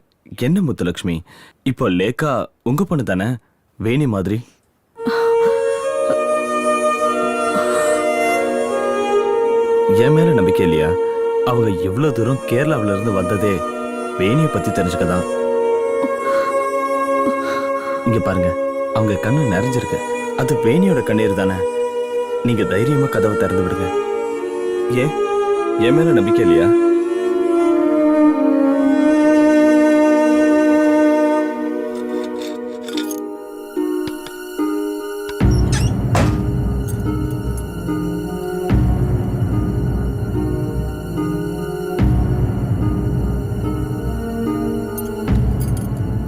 என்ன முத்துலட்சுமி, இப்போ லேக்கா உங்க பொண்ணு தானே? வேணி மாதிரி என் மேல நம்பிக்கை இல்லையா? அவங்க எவ்வளவு தூரம் கேரளாவில இருந்து வந்ததே வேணியை பத்தி தெரிஞ்சுக்கதான். இங்க பாருங்க, அவங்க கண்ணு நிறைஞ்சிருக்கு. அது வேணியோட கண்ணீர் தானே. நீங்க தைரியமா கதவை திறந்து விடுங்க. ஏன் என் மேல நம்பிக்கை இல்லையா?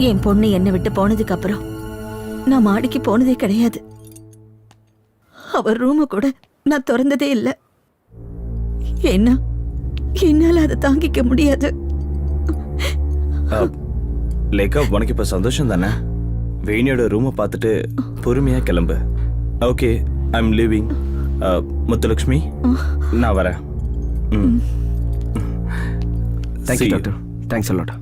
என் பொண்ணு என்னை விட்டு போனதுக்கு அப்புறம் நான் மாடிக்கு போனதே கிடையாது. அவர் ரூம கூட நான் திறந்ததே இல்லை. ஏன்னா என்னால அதை தாங்கிக்க முடியாது. லேக்கா, உனக்கு இப்ப சந்தோஷம் தானே? வேணியோட ரூமை பார்த்துட்டு பொறுமையா கிளம்பு. Okay, I am leaving. Muthulakshmi, நான் வரேன். Thank you doctor. Thanks a lot.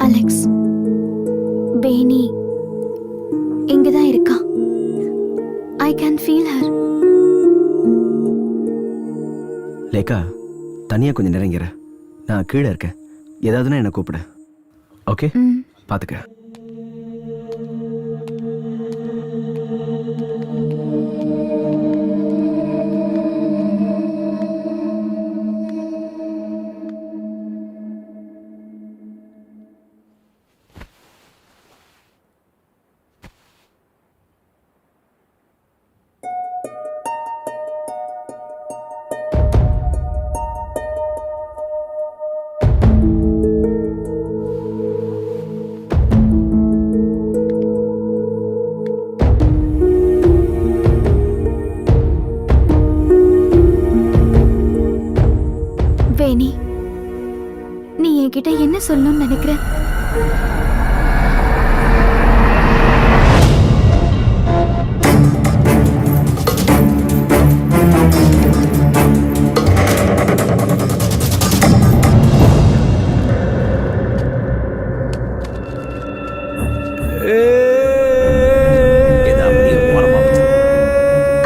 Alex, Veni இங்கதான் இருக்கா. I can feel her. Lekha தனியா கொஞ்சம் நெருங்கிற. நான் கீழே இருக்கேன். ஏதாவதுன்னா என்ன கூப்பிடு. ஓகே, பாத்துக்க. வேணி, நீ என்கிட்ட என்ன சொல்லணும்னு நினைக்கிற?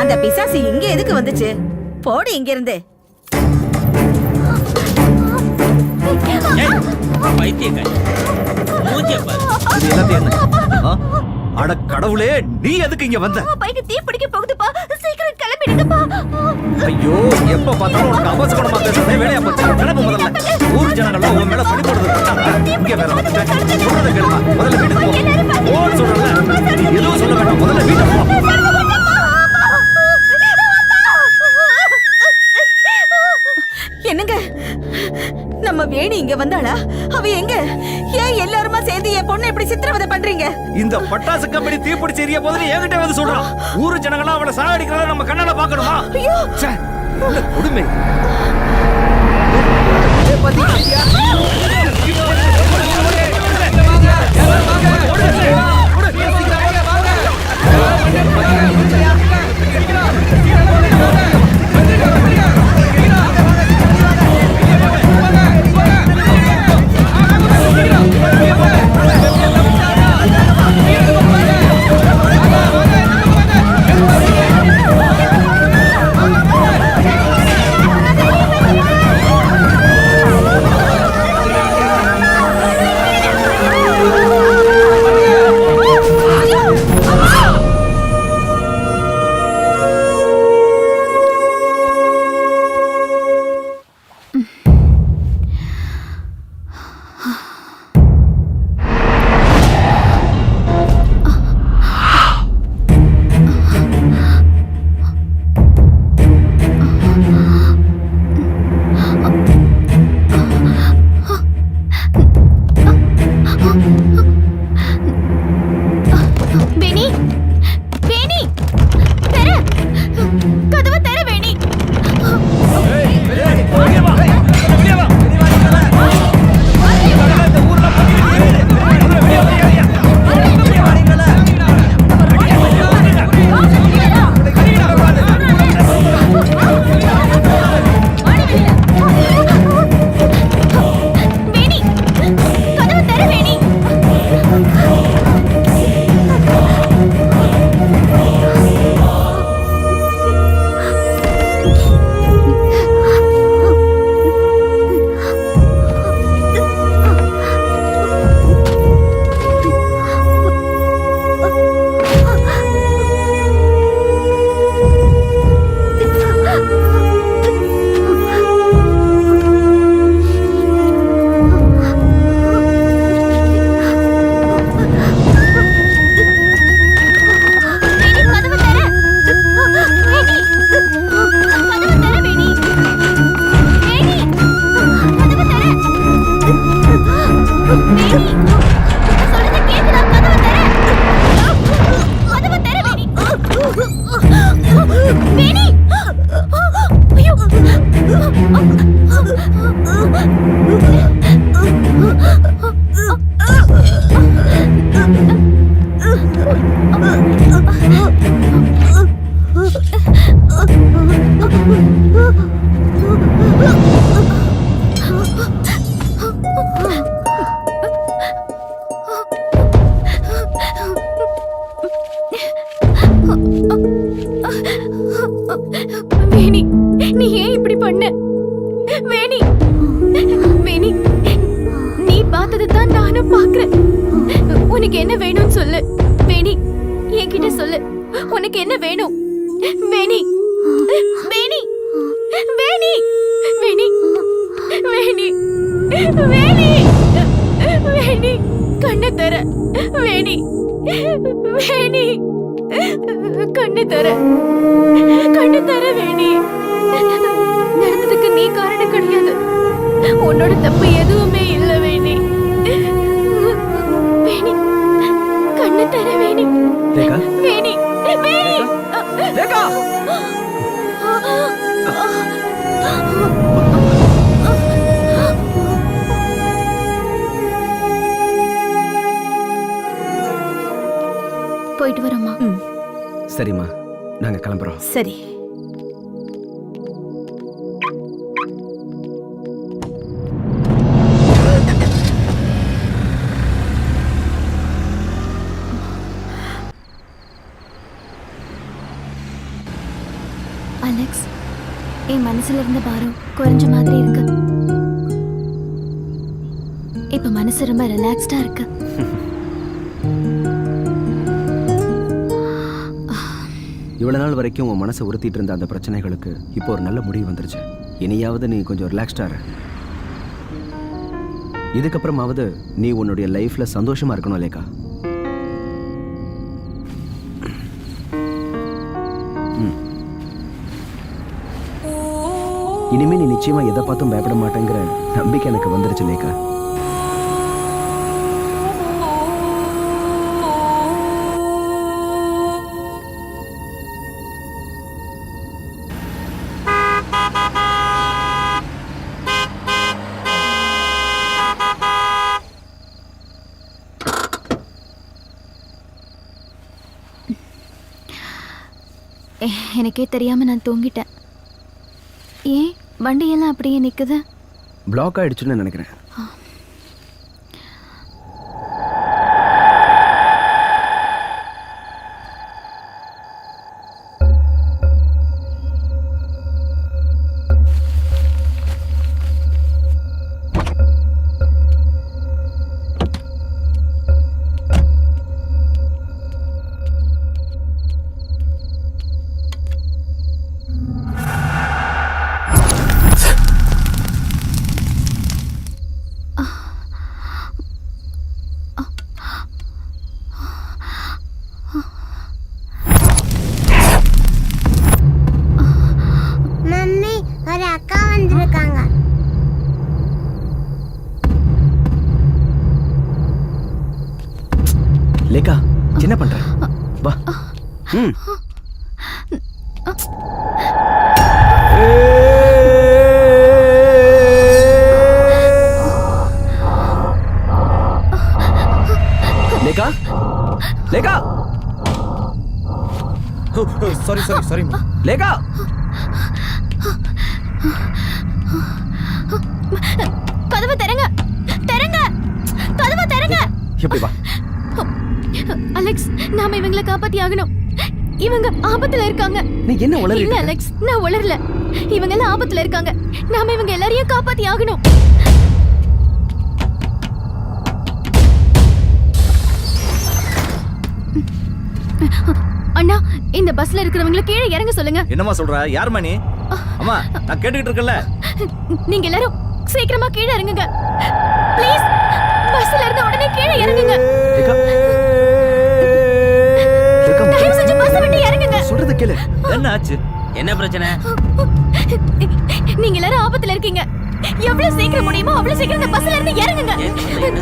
அந்த பிசாசு இங்க எதுக்கு வந்துச்சு? போடு இங்க இருந்து. பைத்தியக்காரி, மூஞ்சிய பாரு. இது எல்லாத்தையும் என்ன? அட கடவுளே, நீ எதுக்கு இங்க வந்த? பைக்கு தீ பிடிக்க போகுதுப்பா, சீக்கிரம் கிளம்பிடுங்கப்பா. ஐயோ, எப்ப பார்த்தாலும் உனக்கு அபசகுணமா பேசுறதே வேலையா போச்சு. கிளம்பு முதல்ல. ஊர் ஜனங்கள்லாம் உன் மேல பழி போடுறது பட்டாங்க. இங்க வேற வந்துட்டேன். சொல்றதை கேளுமா. முதல்ல வீட்டுக்கு போ. ஓ சொல்றல. நீ எதுவும் சொல்ல வேண்டாம். முதல்ல வீட்டுக்கு போ. என்னங்க, நம்ம வேணி இங்க வந்தாளா? அவ எங்க? ஏன் எல்லாருமா சேர்ந்து என் பொண்ணை இப்படி சித்திரவதை பண்றீங்க? இந்த பட்டாசு கம்பெனி தீப்பிடிச்சு எரிய போதுன்னு என்கிட்ட வந்து சொல்றான். ஊரு ஜனங்கள்லாம் அவளை சாகடிக்கிறத நம்ம கண்ணால பாக்கணுமா? ச்சே, இந்த கொடுமை. வேணும்னு சொல்லு. வேணி, என்கிட்ட சொல்லு. உனக்கு என்ன வேணும்? வேணி, வேணி, வேணி, வேணி, வேணி, வேணி, வேணி, கண்ணை தர. வேணி, வேணி, கண்ணை தர. கண்ணை தர வேணி. நடந்ததுக்கு நீ காரணம் கிடையாது. உன்னோட தப்பு எதுவுமே இல்ல வேணி. வேணி, கண்ணை தர வேணி. லேகா வேணி, வேணி. லேகா போயிட்டு வரமா? சரிம்மா, நாங்க கிளம்புறோம். சரி. அலெக்ஸ், என் மனசுல இருந்த பாரம் குறைஞ்ச மாதிரி இருக்கு. இப்ப மனசு ரொம்ப ரிலாக்ஸ்டா இருக்கு. இவ்வளவு நாள் வரைக்கும் உன் மனசை உறுத்திட்டு இருந்த அந்த பிரச்சனைகளுக்கு இப்போ ஒரு நல்ல முடிவு வந்துருச்சு. இனியாவது நீ கொஞ்சம் ரிலாக்ஸ்டா இரு. இதுக்கப்புறமாவது நீ உன்னுடைய லைஃப்ல சந்தோஷமா இருக்கணும் லேகா. இனிமே நீ நிச்சயமா எதை பார்த்தும் பயப்பட மாட்டேங்கிற நம்பிக்கை எனக்கு வந்துருச்சு லேகா. எனக்கே தெரியாம நான் தூங்கிட்டேன். ஏன் வண்டியெல்லாம் அப்படியே நிக்குது? பிளாக் ஆயிடுச்சுன்னு நினைக்கிறேன். மம்மி, ஒரு அக்கா வந்திருக்காங்க. லேகா, என்ன பண்ற? வா. Lekha, Lekha, sorry sorry sorry. Lekha. கதவை திறங்க, திறங்க, கதவை திறங்க. எப்படி வா? அலெக்ஸ், நாம இவங்களை காப்பாத்தி ஆகணும். இவங்க ஆபத்துல இருக்காங்க. நீ என்ன இல்ல உளறிட்ட? அலெக்ஸ், நான் உளறல. இவங்க எல்லாம் ஆபத்துல இருக்காங்க. நாம இவங்க எல்லாரையும் காப்பாத்தி ஆகணும். அண்ணா, இந்த பஸ்ல இருக்கிறவங்களை கீழே இறங்க சொல்லுங்க. என்னம்மா சொல்ற? யார் மணி? அம்மா, நான் கேட்டுக்கிட்டு இருக்கேன்ல. நீங்க எல்லாரும் சீக்கிரமா கீழே இறங்குங்க ப்ளீஸ். பஸ்ல இருந்து உடனே கீழே இறங்குங்க. லேகா, லேகா, தயவு செஞ்சு பஸ் விட்டு இறங்குங்க. சொல்றத கேளு. என்ன ஆச்சு? என்ன பிரச்சனை? நீங்க எல்லாரும் ஆபத்துல இருக்கீங்க. எவ்வளவு சீக்கிரம் முடியுமோ அவ்வளவு சீக்கிரம் இந்த பஸ்ல இருந்து இறங்குங்க.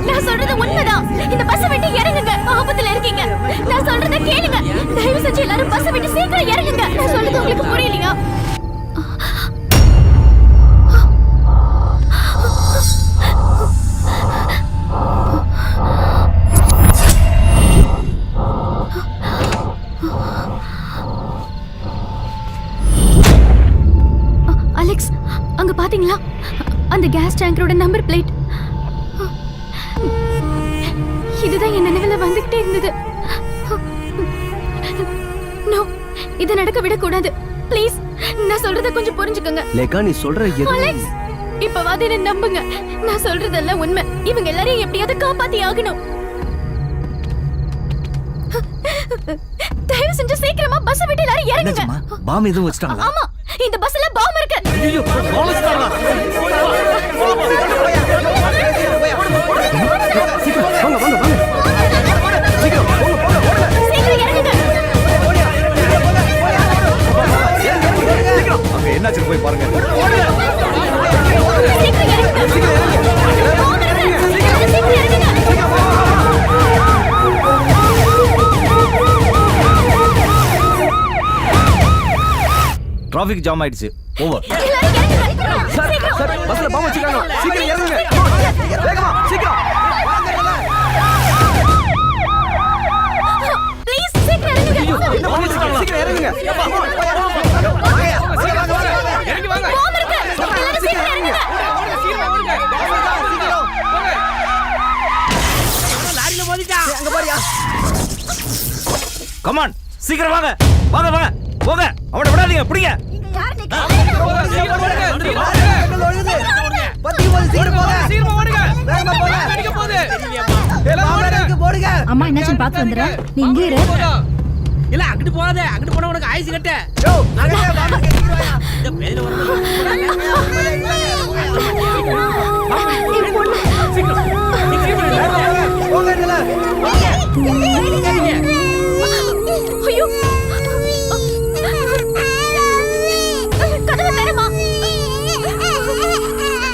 நான் சொல்றது உண்மைதான். இந்த பஸ் விட்டு இறங்குங்க. ஆபத்துல இருக்கீங்க. நான் சொல்றத கேளுங்க. தயவு செஞ்சு எல்லாரும் பஸ் விட்டு சீக்கிரம் இறங்குங்க. நான் சொல்றது உங்களுக்கு புரியலையா? அலெக்ஸ், அங்க பாத்தீங்களா? அந்த கேஸ் டேங்கரோட நம்பர் பிளேட். இதுதான் என் நினைவுல வந்துகிட்டே இருந்தது. நோ, இத நடக்க விடக்கூடாது. ப்ளீஸ், நான் சொல்றத கொஞ்சம் புரிஞ்சுக்கோங்க. லேகா, நீ சொல்ற எது? அலெக்ஸ், இப்பவாது என்ன நம்புங்க. நான் சொல்றதெல்லாம் உண்மை. இவங்க எல்லாரையும் எப்படியாவது காப்பாத்தி ஆகணும். தயவு செஞ்சு சீக்கிரமா பஸ் விட்டு எல்லாரும் இறங்குங்க. பாம் எதுவும் வச்சிட்டாங்களா? ஆமா, இந்த பஸ்ல பாம் இருக்கு. வாங்க வாங்க வாங்க சீக்கிரம் இறங்குங்க. அங்க என்னாச்சு போய் பாருங்க. சீக்கிரம் இறங்குங்க. பாம் இருக்கு. சீக்கிரம் இறங்குங்க. டிராஃபிக் ஜாம் ஆயிடுச்சு. ஓவர். எல்லாரும் இறங்குங்க. சார் சார் பஸ்ல பாம் வச்சிருக்காங்க. சீக்கிரம் இறங்குங்க. வேகமா சீக்கிரம். ப்ளீஸ் சீக்கிரம் இறங்குங்க. என்ன பண்ணிருக்காங்க? சீக்கிரம் இறங்குங்க. இறங்கி வாங்க. பாம் இருக்கு. எல்லாரும் சீக்கிரம் இறங்குங்க. லாரியில மோதிட்டா. அங்க பாரியா. கமான் சீக்கிரம் வாங்க. வாங்க வாங்க போங்க. அவனை விடாதீங்க. பிடிங்க. அம்மா என்னாச்சுன்னு பார்த்து வந்துடுறேன். நீ இங்கே இரு. இல்ல அங்கிட்டு போகாத. அங்கிட்டு போனா உனக்கு ஆயுசு கட்ட. இந்த பேர்ல ஐயோ, கதவை தரமா.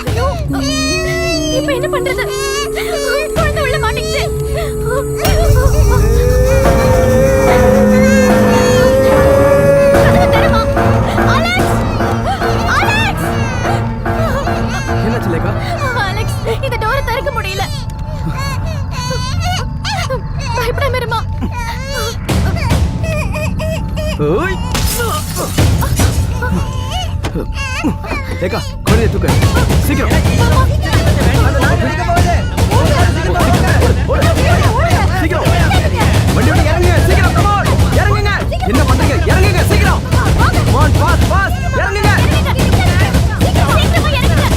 ஐயோ, இப்ப என்ன பண்றது? குழந்தை உள்ள மாட்டிக்கிச்சு. கதவை தரமா. அலெக்ஸ், அலெக்ஸ், என்னாச்சு லேகா? அலெக்ஸ், இந்த டோரை திறக்க முடியல. பயப்படாம இருமா. ஓய் லேகா குழந்தைய தூக்கு. சீக்கிரம். சீக்கிரம். வண்டி விட்டு இறங்குங்க. சீக்கிரம். come on. இறங்குங்க. என்ன பண்றீங்க? இறங்குங்க சீக்கிரம். come on fast fast. இறங்குங்க. சீக்கிரமா இறங்குங்க.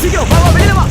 சீக்கிரம் வா வா வெளியில வா.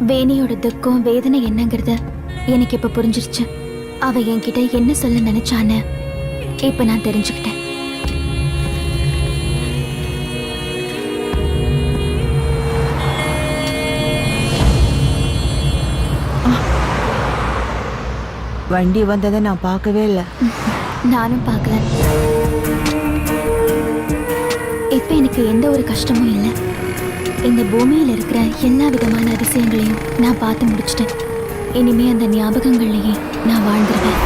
வேணியோட துக்கம் வேதனை என்னங்கிறத எனக்கு இப்ப புரிஞ்சிருச்சு. அவ என்கிட்ட என்ன சொல்ல நினைச்சான்னு இப்ப நான் தெரிஞ்சுக்கிட்டேன். வண்டி வந்ததை நான் பார்க்கவே இல்லை. நானும் பார்க்கல. இப்ப எனக்கு எந்த ஒரு கஷ்டமும் இல்லை. இந்த பூமியில இருக்கிற எல்லா விதமான அதிசயங்களையும் நான் பார்த்து முடிச்சிட்டேன். இனிமே அந்த ஞாபகங்கள்லயே நான் வாழ்ந்துருவேன்.